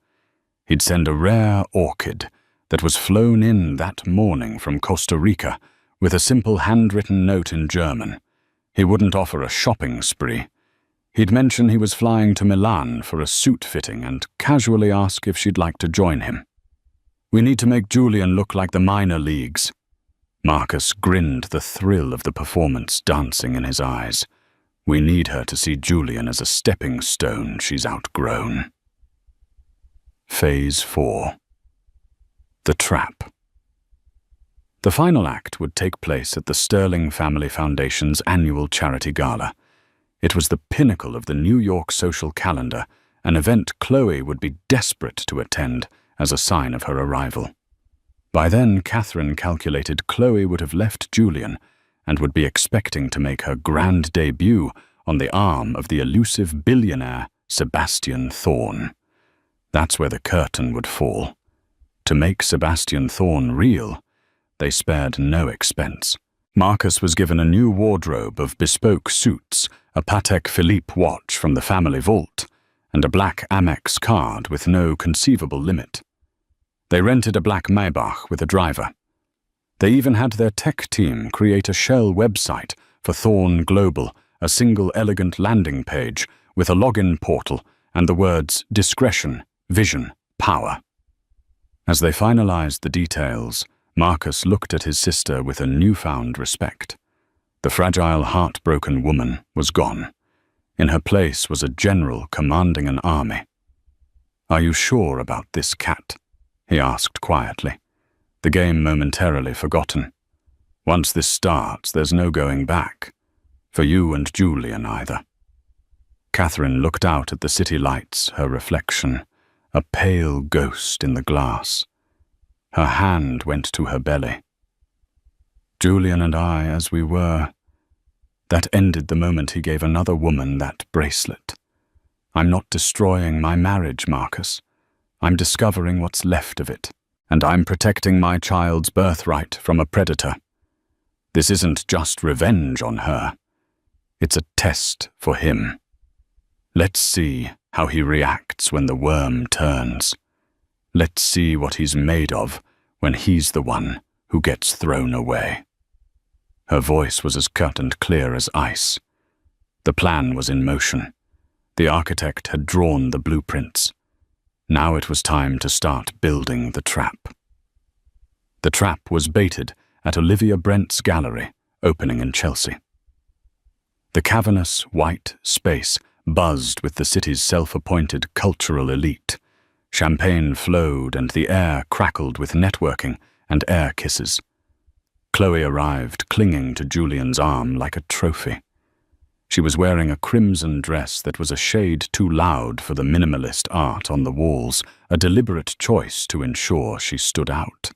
He'd send a rare orchid that was flown in that morning from Costa Rica with a simple handwritten note in German. He wouldn't offer a shopping spree. He'd mention he was flying to Milan for a suit fitting and casually ask if she'd like to join him. "We need to make Julian look like the minor leagues." Marcus grinned, the thrill of the performance dancing in his eyes. "We need her to see Julian as a stepping stone she's outgrown." Phase 4. The Trap. The final act would take place at the Sterling Family Foundation's annual charity gala. It was the pinnacle of the New York social calendar, an event Chloe would be desperate to attend as a sign of her arrival. By then, Catherine calculated Chloe would have left Julian and would be expecting to make her grand debut on the arm of the elusive billionaire Sebastian Thorne. That's where the curtain would fall. To make Sebastian Thorne real, they spared no expense. Marcus was given a new wardrobe of bespoke suits, a Patek Philippe watch from the family vault, and a black Amex card with no conceivable limit. They rented a black Maybach with a driver. They even had their tech team create a shell website for Thorne Global, a single elegant landing page with a login portal and the words discretion, vision, power. As they finalized the details, Marcus looked at his sister with a newfound respect. The fragile, heartbroken woman was gone. In her place was a general commanding an army. "Are you sure about this cat?" he asked quietly, the game momentarily forgotten. "Once this starts, there's no going back. For you and Julian either." Catherine looked out at the city lights, her reflection, a pale ghost in the glass. Her hand went to her belly. "Julian and I, as we were." That ended the moment he gave another woman that bracelet. "I'm not destroying my marriage, Marcus. I'm discovering what's left of it, and I'm protecting my child's birthright from a predator. This isn't just revenge on her. It's a test for him. Let's see how he reacts when the worm turns. Let's see what he's made of when he's the one who gets thrown away." Her voice was as cut and clear as ice. The plan was in motion. The architect had drawn the blueprints. Now it was time to start building the trap. The trap was baited at Olivia Brent's gallery, opening in Chelsea. The cavernous, white space buzzed with the city's self-appointed cultural elite. Champagne flowed and the air crackled with networking and air kisses. Chloe arrived, clinging to Julian's arm like a trophy. She was wearing a crimson dress that was a shade too loud for the minimalist art on the walls, a deliberate choice to ensure she stood out.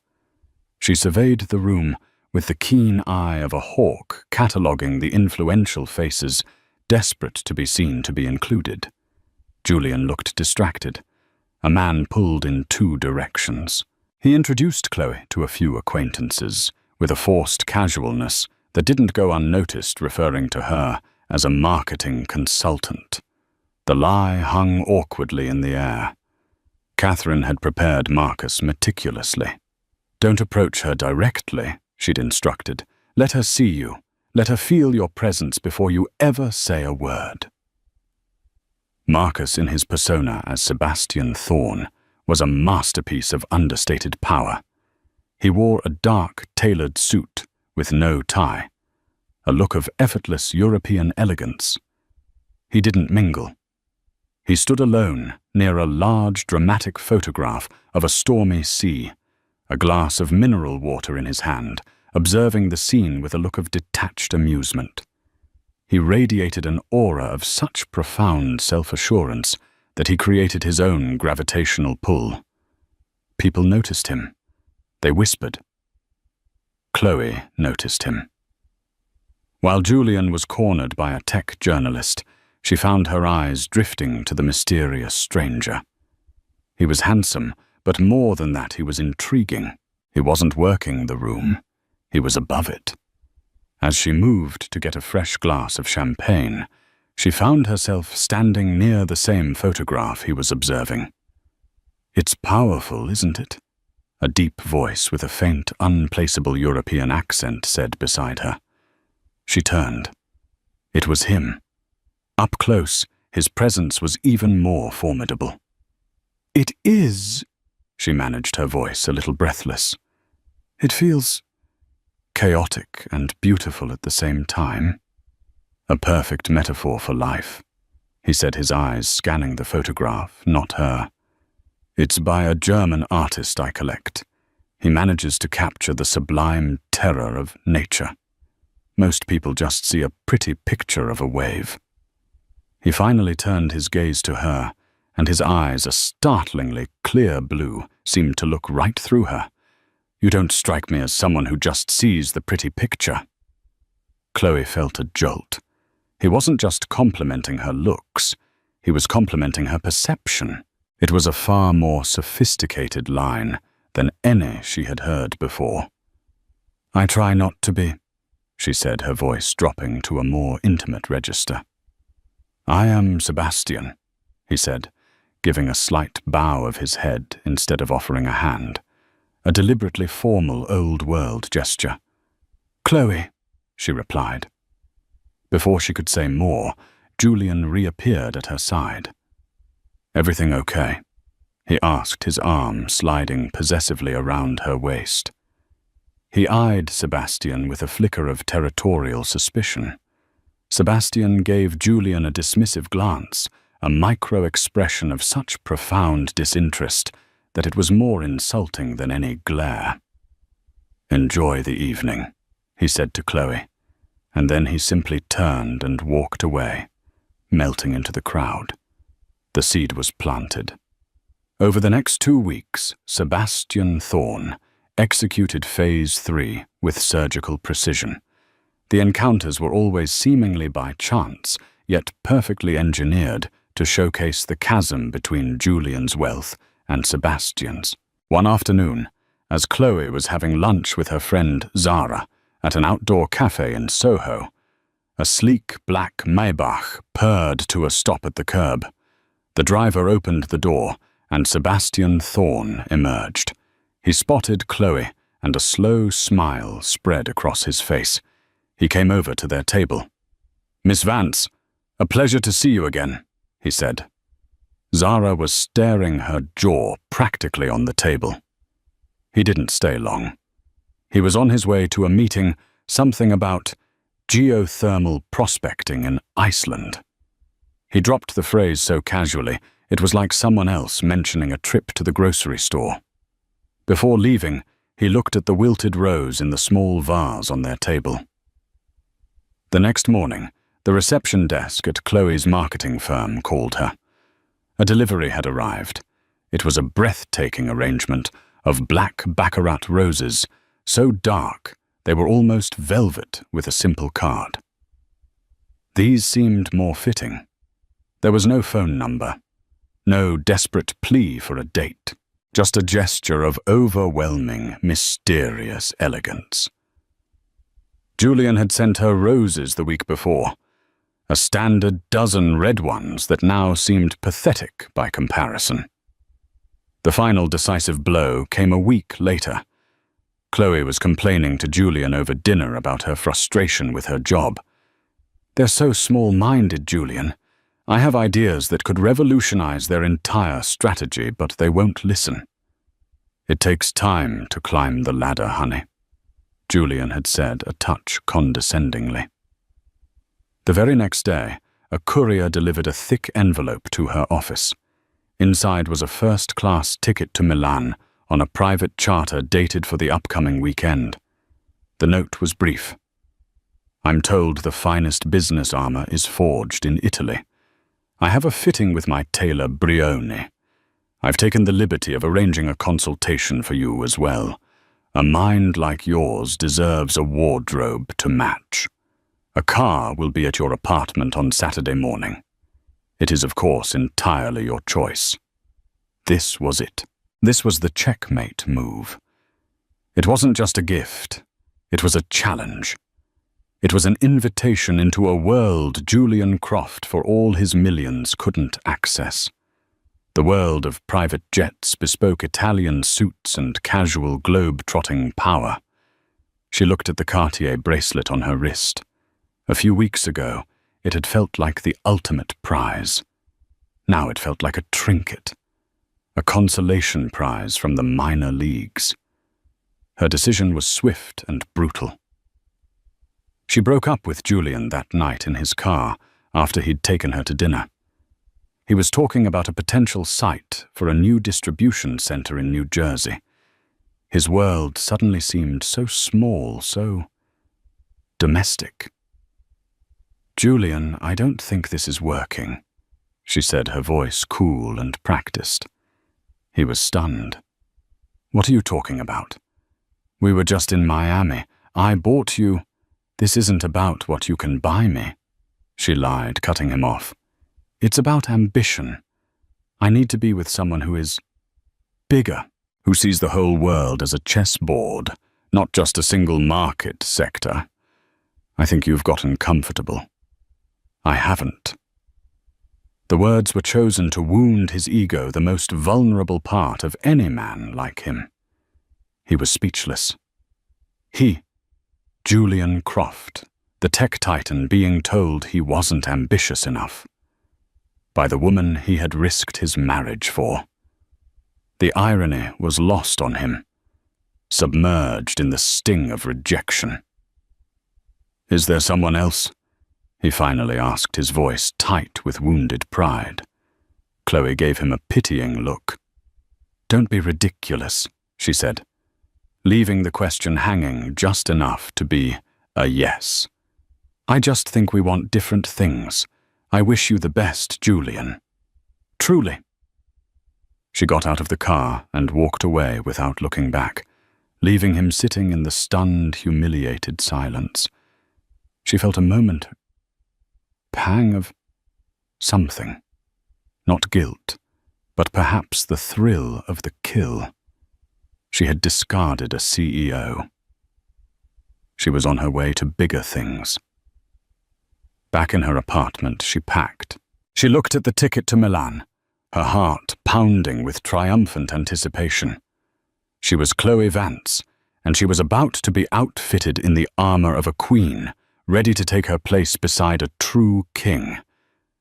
She surveyed the room with the keen eye of a hawk cataloguing the influential faces, desperate to be seen to be included. Julian looked distracted. A man pulled in two directions. He introduced Chloe to a few acquaintances, with a forced casualness that didn't go unnoticed, referring to her as a marketing consultant. The lie hung awkwardly in the air. Catherine had prepared Marcus meticulously. "Don't approach her directly," she'd instructed. "Let her see you. Let her feel your presence before you ever say a word." Marcus, in his persona as Sebastian Thorne, was a masterpiece of understated power. He wore a dark, tailored suit with no tie, a look of effortless European elegance. He didn't mingle. He stood alone near a large, dramatic photograph of a stormy sea, a glass of mineral water in his hand, observing the scene with a look of detached amusement. He radiated an aura of such profound self-assurance that he created his own gravitational pull. People noticed him. They whispered. Chloe noticed him. While Julian was cornered by a tech journalist, she found her eyes drifting to the mysterious stranger. He was handsome, but more than that, he was intriguing. He wasn't working the room. He was above it. As she moved to get a fresh glass of champagne, she found herself standing near the same photograph he was observing. "It's powerful, isn't it?" a deep voice with a faint, unplaceable European accent said beside her. She turned. It was him. Up close, his presence was even more formidable. "It is," she managed her voice, a little breathless. "It feels chaotic and beautiful at the same time." "A perfect metaphor for life," he said, his eyes scanning the photograph, not her. "It's by a German artist I collect. He manages to capture the sublime terror of nature. Most people just see a pretty picture of a wave." He finally turned his gaze to her, and his eyes, a startlingly clear blue, seemed to look right through her. "You don't strike me as someone who just sees the pretty picture." Chloe felt a jolt. He wasn't just complimenting her looks, he was complimenting her perception. It was a far more sophisticated line than any she had heard before. "I try not to be," she said, her voice dropping to a more intimate register. "I am Sebastian," he said, giving a slight bow of his head instead of offering a hand, a deliberately formal old-world gesture. "Chloe," she replied. Before she could say more, Julian reappeared at her side. "Everything okay?" he asked, his arm sliding possessively around her waist. He eyed Sebastian with a flicker of territorial suspicion. Sebastian gave Julian a dismissive glance, a micro-expression of such profound disinterest that it was more insulting than any glare. "Enjoy the evening," he said to Chloe, and then he simply turned and walked away, melting into the crowd. The seed was planted. Over the next 2 weeks, Sebastian Thorne executed Phase 3 with surgical precision. The encounters were always seemingly by chance, yet perfectly engineered to showcase the chasm between Julian's wealth and Sebastian's. One afternoon, as Chloe was having lunch with her friend Zara at an outdoor cafe in Soho, a sleek black Maybach purred to a stop at the curb. The driver opened the door, and Sebastian Thorne emerged. He spotted Chloe, and a slow smile spread across his face. He came over to their table. "Miss Vance, a pleasure to see you again," he said. Zara was staring, her jaw practically on the table. He didn't stay long. He was on his way to a meeting, something about geothermal prospecting in Iceland. He dropped the phrase so casually, it was like someone else mentioning a trip to the grocery store. Before leaving, he looked at the wilted rose in the small vase on their table. The next morning, the reception desk at Chloe's marketing firm called her. A delivery had arrived. It was a breathtaking arrangement of black baccarat roses, so dark they were almost velvet, with a simple card. These seemed more fitting. There was no phone number, no desperate plea for a date, just a gesture of overwhelming, mysterious elegance. Julian had sent her roses the week before, a standard dozen red ones that now seemed pathetic by comparison. The final decisive blow came a week later. Chloe was complaining to Julian over dinner about her frustration with her job. "They're so small-minded, Julian. I have ideas that could revolutionize their entire strategy, but they won't listen." "It takes time to climb the ladder, honey," Julian had said, a touch condescendingly. The very next day, a courier delivered a thick envelope to her office. Inside was a first-class ticket to Milan on a private charter dated for the upcoming weekend. The note was brief. "I'm told the finest business armor is forged in Italy. I have a fitting with my tailor Brioni. I've taken the liberty of arranging a consultation for you as well. A mind like yours deserves a wardrobe to match. A car will be at your apartment on Saturday morning. It is, of course, entirely your choice." This was it. This was the checkmate move. It wasn't just a gift. It was a challenge. It was an invitation into a world Julian Croft, for all his millions, couldn't access. The world of private jets, bespoke Italian suits, and casual globe-trotting power. She looked at the Cartier bracelet on her wrist. A few weeks ago, it had felt like the ultimate prize. Now it felt like a trinket, a consolation prize from the minor leagues. Her decision was swift and brutal. She broke up with Julian that night in his car after he'd taken her to dinner. He was talking about a potential site for a new distribution center in New Jersey. His world suddenly seemed so small, so domestic. "Julian, I don't think this is working," she said, her voice cool and practiced. He was stunned. "What are you talking about? We were just in Miami. I bought you—" "This isn't about what you can buy me," she lied, cutting him off. "It's about ambition. I need to be with someone who is bigger, who sees the whole world as a chessboard, not just a single market sector. I think you've gotten comfortable. I haven't." The words were chosen to wound his ego, the most vulnerable part of any man like him. He was speechless. He, Julian Croft, the tech titan, being told he wasn't ambitious enough by the woman he had risked his marriage for. The irony was lost on him, submerged in the sting of rejection. "Is there someone else?" he finally asked, his voice tight with wounded pride. Chloe gave him a pitying look. "Don't be ridiculous," she said, leaving the question hanging just enough to be a yes. "I just think we want different things. I wish you the best, Julian. Truly." She got out of the car and walked away without looking back, leaving him sitting in the stunned, humiliated silence. She felt a moment pang of something. Not guilt, but perhaps the thrill of the kill. She had discarded a CEO. She was on her way to bigger things. Back in her apartment, she packed. She looked at the ticket to Milan, her heart pounding with triumphant anticipation. She was Chloe Vance, and she was about to be outfitted in the armor of a queen, ready to take her place beside a true king.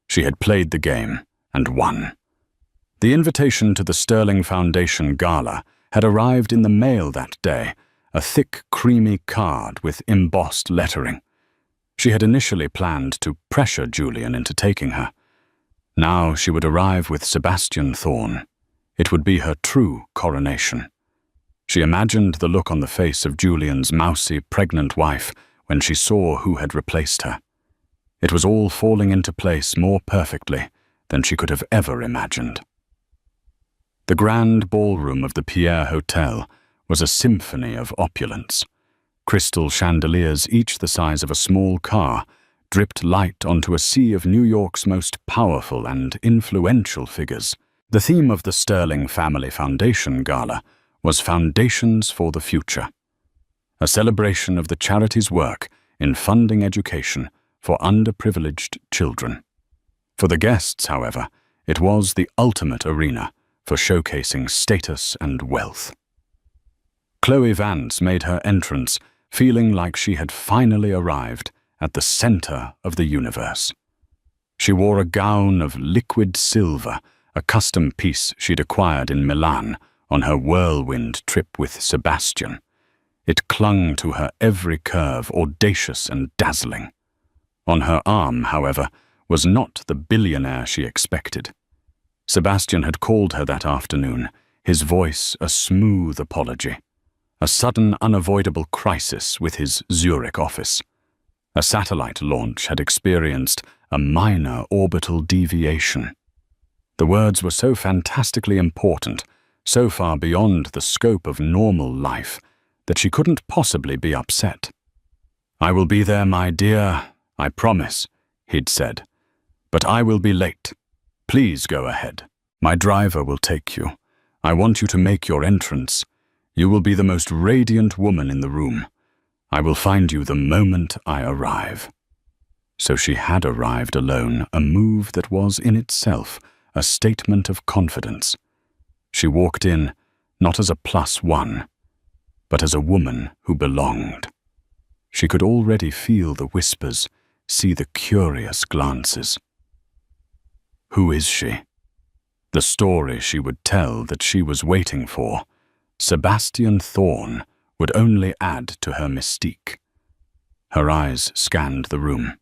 She had played the game and won. The invitation to the Sterling Foundation Gala had arrived in the mail that day, a thick, creamy card with embossed lettering. She had initially planned to pressure Julian into taking her. Now she would arrive with Sebastian Thorne. It would be her true coronation. She imagined the look on the face of Julian's mousy, pregnant wife when she saw who had replaced her. It was all falling into place more perfectly than she could have ever imagined. The grand ballroom of the Pierre Hotel was a symphony of opulence. Crystal chandeliers, each the size of a small car, dripped light onto a sea of New York's most powerful and influential figures. The theme of the Sterling Family Foundation Gala was Foundations for the Future, a celebration of the charity's work in funding education for underprivileged children. For the guests, however, it was the ultimate arena for showcasing status and wealth. Chloe Vance made her entrance feeling like she had finally arrived at the center of the universe. She wore a gown of liquid silver, a custom piece she'd acquired in Milan on her whirlwind trip with Sebastian. It clung to her every curve, audacious and dazzling. On her arm, however, was not the billionaire she expected. Sebastian had called her that afternoon, his voice a smooth apology. A sudden, unavoidable crisis with his Zurich office. A satellite launch had experienced a minor orbital deviation. The words were so fantastically important, so far beyond the scope of normal life, that she couldn't possibly be upset. "I will be there, my dear, I promise," he'd said. "But I will be late. Please go ahead. My driver will take you. I want you to make your entrance. You will be the most radiant woman in the room. I will find you the moment I arrive." So she had arrived alone, a move that was in itself a statement of confidence. She walked in, not as a +1, but as a woman who belonged. She could already feel the whispers, see the curious glances. Who is she? The story she would tell that she was waiting for, Sebastian Thorne, would only add to her mystique. Her eyes scanned the room.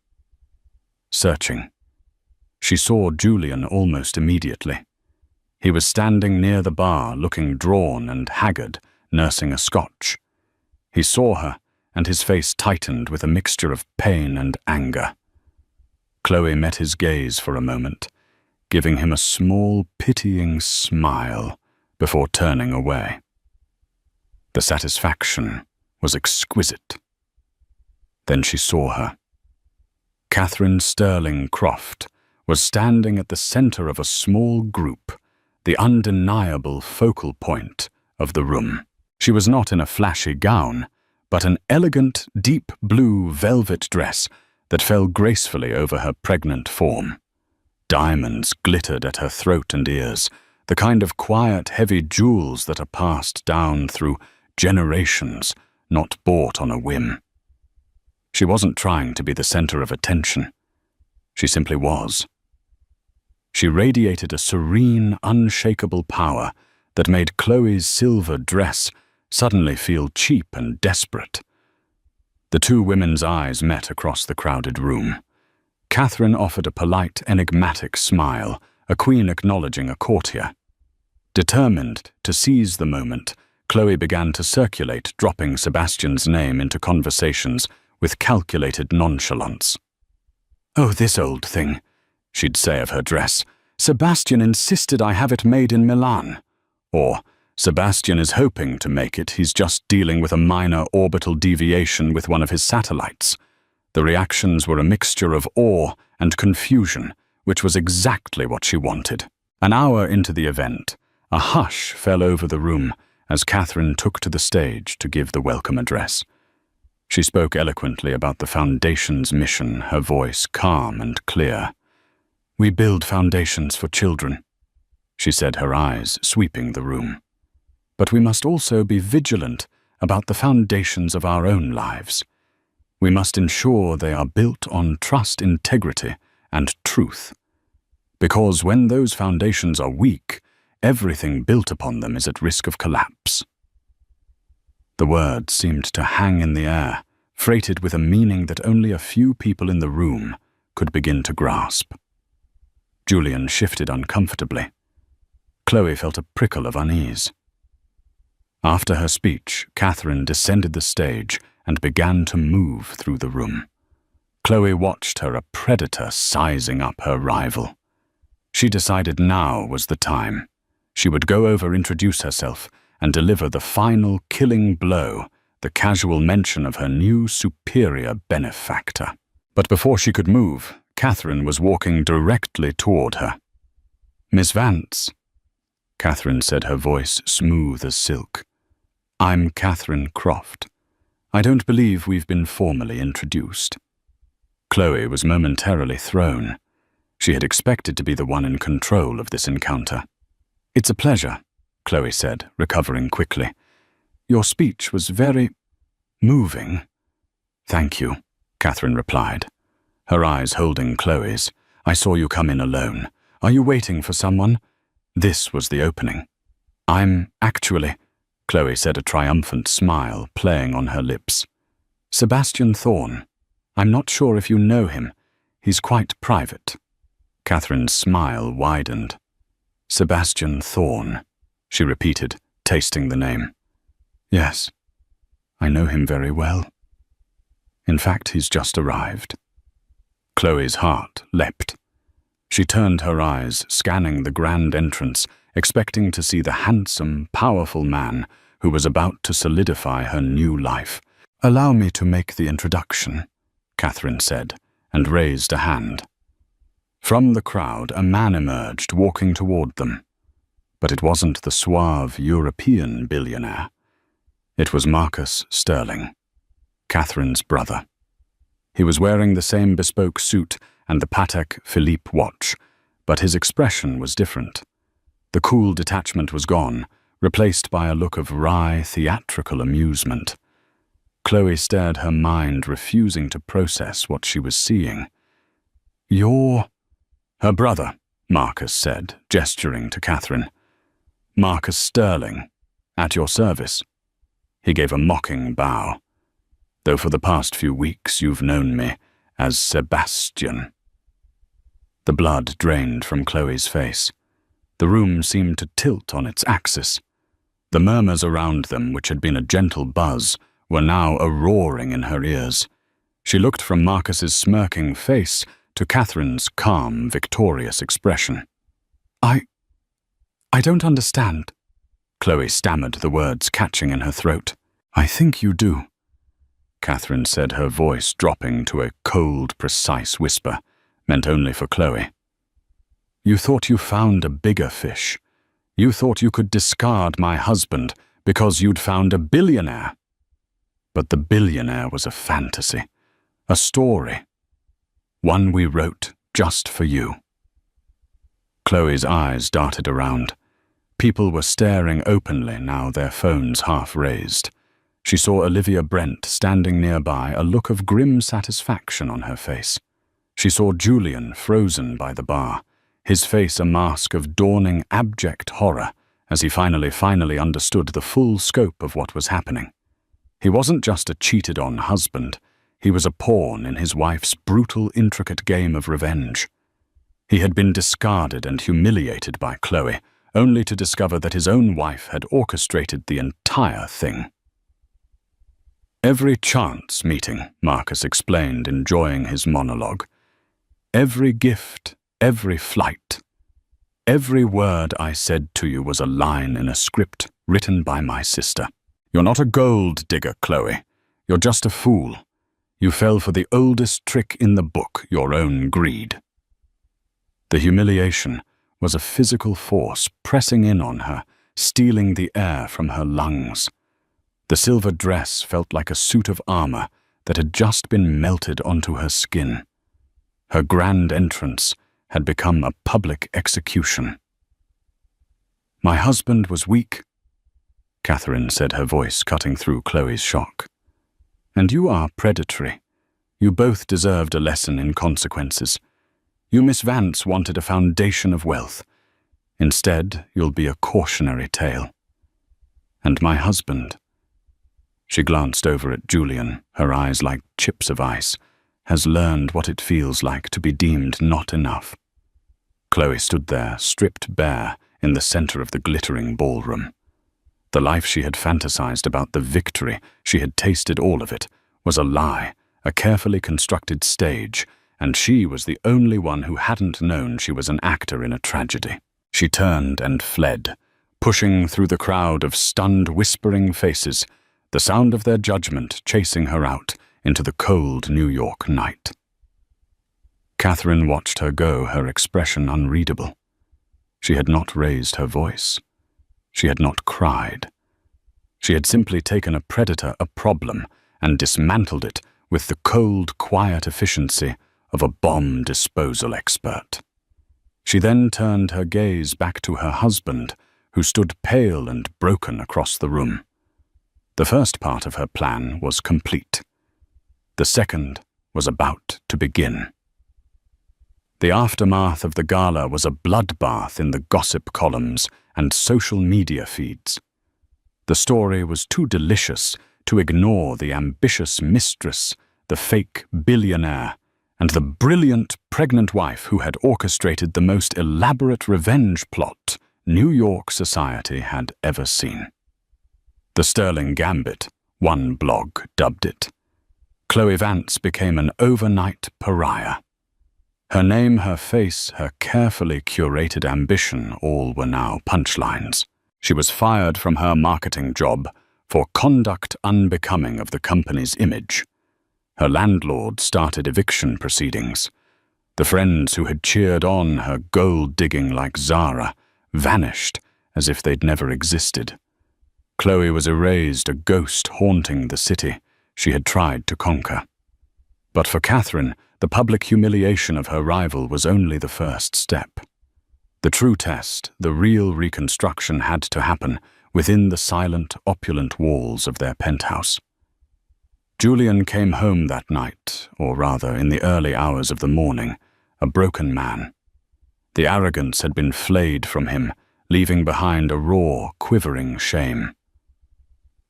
Searching. She saw Julian almost immediately. He was standing near the bar, looking drawn and haggard, nursing a scotch. He saw her, and his face tightened with a mixture of pain and anger. Chloe met his gaze for a moment, giving him a small, pitying smile before turning away. The satisfaction was exquisite. Then she saw her. Catherine Sterling Croft was standing at the center of a small group, the undeniable focal point of the room. She was not in a flashy gown, but an elegant, deep blue velvet dress that fell gracefully over her pregnant form. Diamonds glittered at her throat and ears, the kind of quiet, heavy jewels that are passed down through generations, not bought on a whim. She wasn't trying to be the center of attention. She simply was. She radiated a serene, unshakable power that made Chloe's silver dress suddenly feel cheap and desperate. The two women's eyes met across the crowded room. Catherine offered a polite, enigmatic smile, a queen acknowledging a courtier. Determined to seize the moment, Chloe began to circulate, dropping Sebastian's name into conversations with calculated nonchalance. "Oh, this old thing," she'd say of her dress. "Sebastian insisted I have it made in Milan." Or, "Sebastian is hoping to make it, he's just dealing with a minor orbital deviation with one of his satellites." The reactions were a mixture of awe and confusion, which was exactly what she wanted. An hour into the event, a hush fell over the room as Catherine took to the stage to give the welcome address. She spoke eloquently about the Foundation's mission, her voice calm and clear. "We build foundations for children," she said, her eyes sweeping the room. "But we must also be vigilant about the foundations of our own lives. We must ensure they are built on trust, integrity, and truth. Because when those foundations are weak, everything built upon them is at risk of collapse." The words seemed to hang in the air, freighted with a meaning that only a few people in the room could begin to grasp. Julian shifted uncomfortably. Chloe felt a prickle of unease. After her speech, Catherine descended the stage and began to move through the room. Chloe watched her, a predator sizing up her rival. She decided now was the time. She would go over, introduce herself, and deliver the final killing blow, the casual mention of her new superior benefactor. But before she could move, Catherine was walking directly toward her. "Miss Vance," Catherine said, her voice smooth as silk. "I'm Catherine Croft. I don't believe we've been formally introduced." Chloe was momentarily thrown. She had expected to be the one in control of this encounter. "It's a pleasure," Chloe said, recovering quickly. "Your speech was very moving." "Thank you," Catherine replied, her eyes holding Chloe's. "I saw you come in alone. Are you waiting for someone?" This was the opening. "I'm actually," Chloe said, a triumphant smile playing on her lips. "Sebastian Thorne. I'm not sure if you know him. He's quite private." Catherine's smile widened. "Sebastian Thorne," she repeated, tasting the name. "Yes, I know him very well. In fact, he's just arrived." Chloe's heart leapt. She turned her eyes, scanning the grand entrance, expecting to see the handsome, powerful man who was about to solidify her new life. "Allow me to make the introduction," Catherine said, and raised a hand. From the crowd, a man emerged, walking toward them. But it wasn't the suave European billionaire. It was Marcus Sterling, Catherine's brother. He was wearing the same bespoke suit and the Patek Philippe watch, but his expression was different. The cool detachment was gone, replaced by a look of wry, theatrical amusement. Chloe stared, her mind refusing to process what she was seeing. "You're—" "Her brother," Marcus said, gesturing to Catherine. "Marcus Sterling, at your service." He gave a mocking bow. "Though for the past few weeks you've known me as Sebastian." The blood drained from Chloe's face. The room seemed to tilt on its axis. The murmurs around them, which had been a gentle buzz, were now a roaring in her ears. She looked from Marcus's smirking face to Catherine's calm, victorious expression. I don't understand." Chloe stammered, the words catching in her throat. "I think you do," Catherine said, her voice dropping to a cold, precise whisper, meant only for Chloe. "You thought you found a bigger fish. You thought you could discard my husband because you'd found a billionaire. But the billionaire was a fantasy, a story, one we wrote just for you." Chloe's eyes darted around. People were staring openly now, their phones half raised. She saw Olivia Brent standing nearby, a look of grim satisfaction on her face. She saw Julian frozen by the bar, his face a mask of dawning abject horror as he finally understood the full scope of what was happening. He wasn't just a cheated-on husband. He was a pawn in his wife's brutal, intricate game of revenge. He had been discarded and humiliated by Chloe, only to discover that his own wife had orchestrated the entire thing. "Every chance meeting," Marcus explained, enjoying his monologue. "Every gift, every flight. Every word I said to you was a line in a script written by my sister. You're not a gold digger, Chloe. You're just a fool. You fell for the oldest trick in the book, your own greed." The humiliation was a physical force pressing in on her, stealing the air from her lungs. The silver dress felt like a suit of armor that had just been melted onto her skin. Her grand entrance had become a public execution. "My husband was weak," Catherine said, her voice cutting through Chloe's shock. "And you are predatory. You both deserved a lesson in consequences. You, Miss Vance, wanted a foundation of wealth. Instead, you'll be a cautionary tale. And my husband," she glanced over at Julian, her eyes like chips of ice, "has learned what it feels like to be deemed not enough." Chloe stood there, stripped bare, in the center of the glittering ballroom. The life she had fantasized about, the victory, she had tasted all of it, was a lie, a carefully constructed stage, and she was the only one who hadn't known she was an actor in a tragedy. She turned and fled, pushing through the crowd of stunned, whispering faces, the sound of their judgment chasing her out into the cold New York night. Catherine watched her go, her expression unreadable. She had not raised her voice. She had not cried. She had simply taken a predator, a problem, and dismantled it with the cold, quiet efficiency of a bomb disposal expert. She then turned her gaze back to her husband, who stood pale and broken across the room. The first part of her plan was complete. The second was about to begin. The aftermath of the gala was a bloodbath in the gossip columns and social media feeds. The story was too delicious to ignore the ambitious mistress, the fake billionaire, and the brilliant pregnant wife who had orchestrated the most elaborate revenge plot New York society had ever seen. The Sterling Gambit, one blog dubbed it. Chloe Vance became an overnight pariah. Her name, her face, her carefully curated ambition, all were now punchlines. She was fired from her marketing job for conduct unbecoming of the company's image. Her landlord started eviction proceedings. The friends who had cheered on her gold-digging like Zara vanished as if they'd never existed. Chloe was erased, a ghost haunting the city she had tried to conquer. But for Catherine, the public humiliation of her rival was only the first step. The true test, the real reconstruction, had to happen within the silent, opulent walls of their penthouse. Julian came home that night, or rather in the early hours of the morning, a broken man. The arrogance had been flayed from him, leaving behind a raw, quivering shame.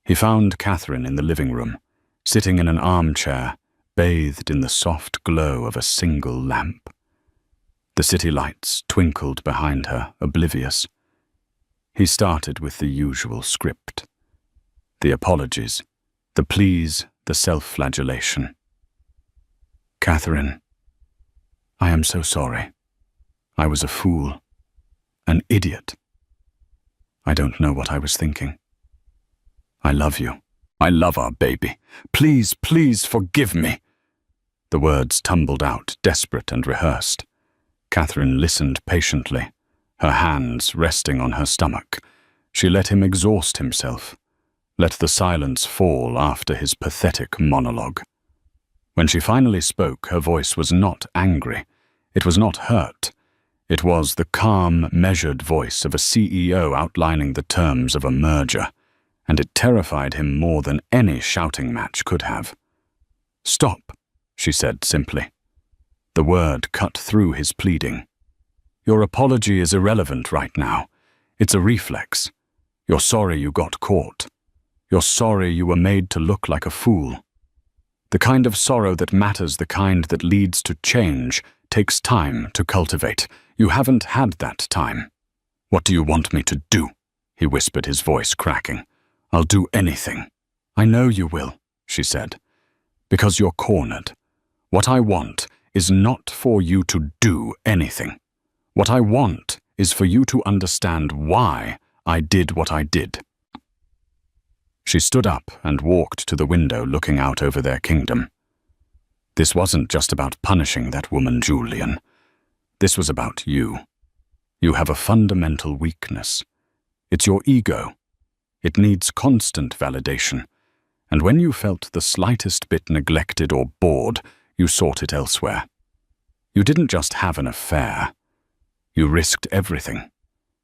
He found Catherine in the living room, sitting in an armchair, bathed in the soft glow of a single lamp. The city lights twinkled behind her, oblivious. He started with the usual script. The apologies, the pleas, the self-flagellation. "Catherine, I am so sorry. I was a fool, an idiot. I don't know what I was thinking. I love you. I love our baby. Please, please forgive me." The words tumbled out, desperate and rehearsed. Catherine listened patiently, her hands resting on her stomach. She let him exhaust himself, let the silence fall after his pathetic monologue. When she finally spoke, her voice was not angry. It was not hurt. It was the calm, measured voice of a CEO outlining the terms of a merger, and it terrified him more than any shouting match could have. "Stop," she said simply. The word cut through his pleading. "Your apology is irrelevant right now. It's a reflex. You're sorry you got caught. You're sorry you were made to look like a fool. The kind of sorrow that matters, the kind that leads to change, takes time to cultivate. You haven't had that time. What do you want me to do?" he whispered, his voice cracking. "I'll do anything." "I know you will," she said, "because you're cornered. What I want is not for you to do anything. What I want is for you to understand why I did what I did." She stood up and walked to the window looking out over their kingdom. This wasn't just about punishing that woman, Julian. This was about you. You have a fundamental weakness. It's your ego. It needs constant validation, and when you felt the slightest bit neglected or bored, you sought it elsewhere. You didn't just have an affair. You risked everything.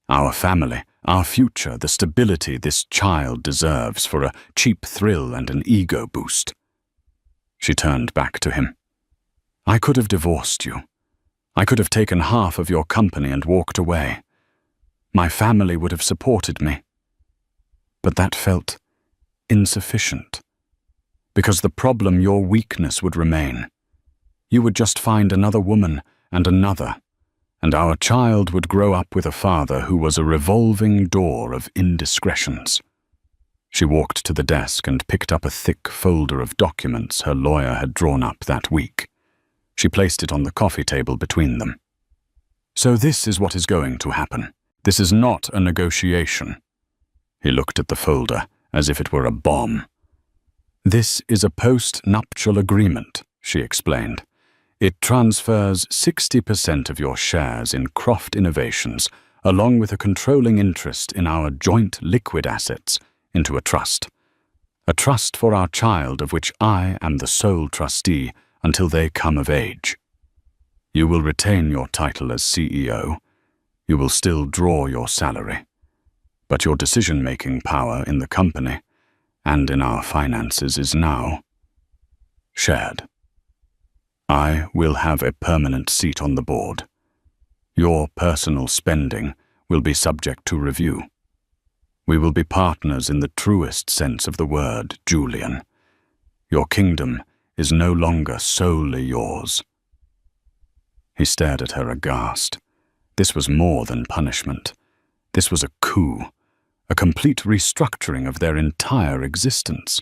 Our family, our future, the stability this child deserves for a cheap thrill and an ego boost. She turned back to him. "I could have divorced you. I could have taken half of your company and walked away. My family would have supported me. But that felt insufficient. Because the problem, your weakness, would remain. You would just find another woman and another, and our child would grow up with a father who was a revolving door of indiscretions." She walked to the desk and picked up a thick folder of documents her lawyer had drawn up that week. She placed it on the coffee table between them. "So this is what is going to happen. This is not a negotiation." He looked at the folder as if it were a bomb. "This is a post-nuptial agreement," she explained. "It transfers 60% of your shares in Croft Innovations, along with a controlling interest in our joint liquid assets, into a trust. A trust for our child of which I am the sole trustee until they come of age. You will retain your title as CEO. You will still draw your salary. But your decision-making power in the company and in our finances is now shared. I will have a permanent seat on the board. Your personal spending will be subject to review. We will be partners in the truest sense of the word, Julian. Your kingdom is no longer solely yours." He stared at her aghast. This was more than punishment. This was a coup, a complete restructuring of their entire existence.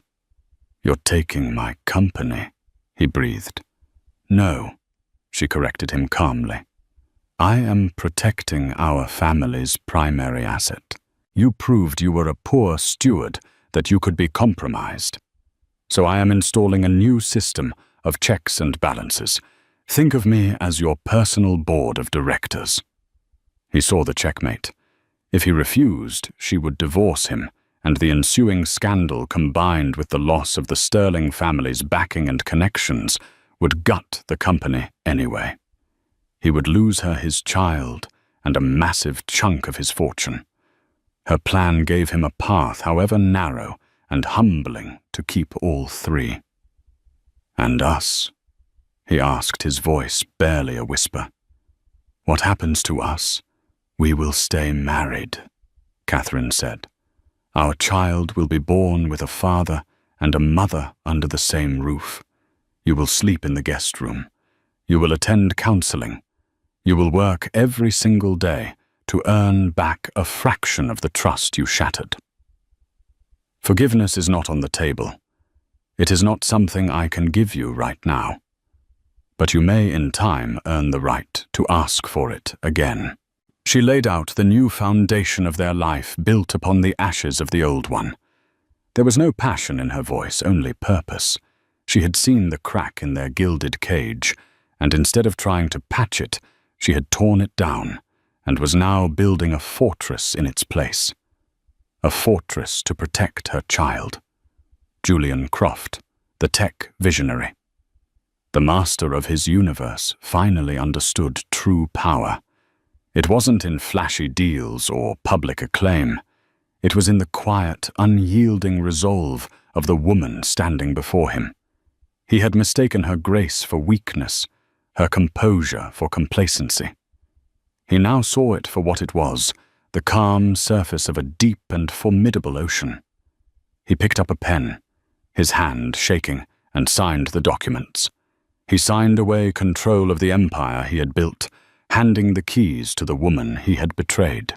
"You're taking my company," he breathed. "No," she corrected him calmly. "I am protecting our family's primary asset. You proved you were a poor steward, that you could be compromised. So I am installing a new system of checks and balances. Think of me as your personal board of directors." He saw the checkmate. If he refused, she would divorce him, and the ensuing scandal, combined with the loss of the Sterling family's backing and connections, would gut the company anyway. He would lose her his child and a massive chunk of his fortune. Her plan gave him a path, however narrow and humbling, to keep all three. And us? He asked, his voice barely a whisper. What happens to us? We will stay married, Catherine said. Our child will be born with a father and a mother under the same roof. You will sleep in the guest room. You will attend counseling. You will work every single day to earn back a fraction of the trust you shattered. Forgiveness is not on the table. It is not something I can give you right now. But you may in time earn the right to ask for it again. She laid out the new foundation of their life built upon the ashes of the old one. There was no passion in her voice, only purpose. She had seen the crack in their gilded cage, and instead of trying to patch it, she had torn it down, and was now building a fortress in its place. A fortress to protect her child. Julian Croft, the tech visionary. The master of his universe finally understood true power. It wasn't in flashy deals or public acclaim. It was in the quiet, unyielding resolve of the woman standing before him. He had mistaken her grace for weakness, her composure for complacency. He now saw it for what it was, the calm surface of a deep and formidable ocean. He picked up a pen, his hand shaking, and signed the documents. He signed away control of the empire he had built, handing the keys to the woman he had betrayed.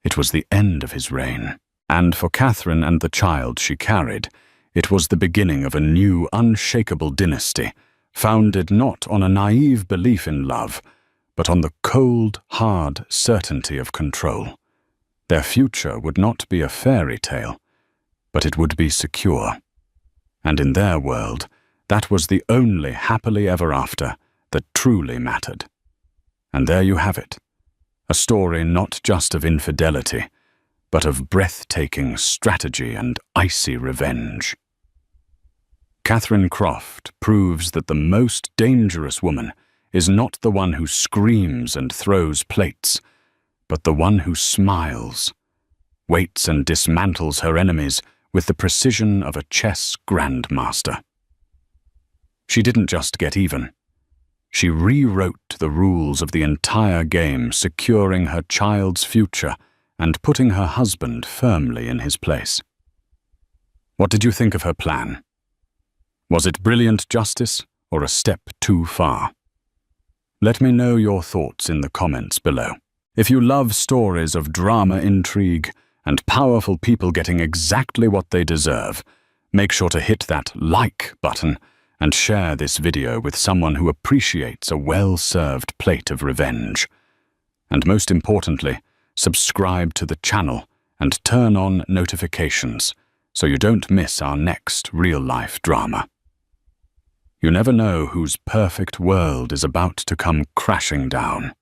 It was the end of his reign, and for Catherine and the child she carried, it was the beginning of a new, unshakable dynasty, founded not on a naive belief in love, but on the cold, hard certainty of control. Their future would not be a fairy tale, but it would be secure. And in their world, that was the only happily ever after that truly mattered. And there you have it, a story not just of infidelity, but of breathtaking strategy and icy revenge. Catherine Croft proves that the most dangerous woman is not the one who screams and throws plates, but the one who smiles, waits and dismantles her enemies with the precision of a chess grandmaster. She didn't just get even. She rewrote the rules of the entire game, securing her child's future and putting her husband firmly in his place. What did you think of her plan? Was it brilliant justice or a step too far? Let me know your thoughts in the comments below. If you love stories of drama, intrigue, and powerful people getting exactly what they deserve, make sure to hit that like button and share this video with someone who appreciates a well-served plate of revenge. And most importantly, subscribe to the channel and turn on notifications so you don't miss our next real-life drama. You never know whose perfect world is about to come crashing down.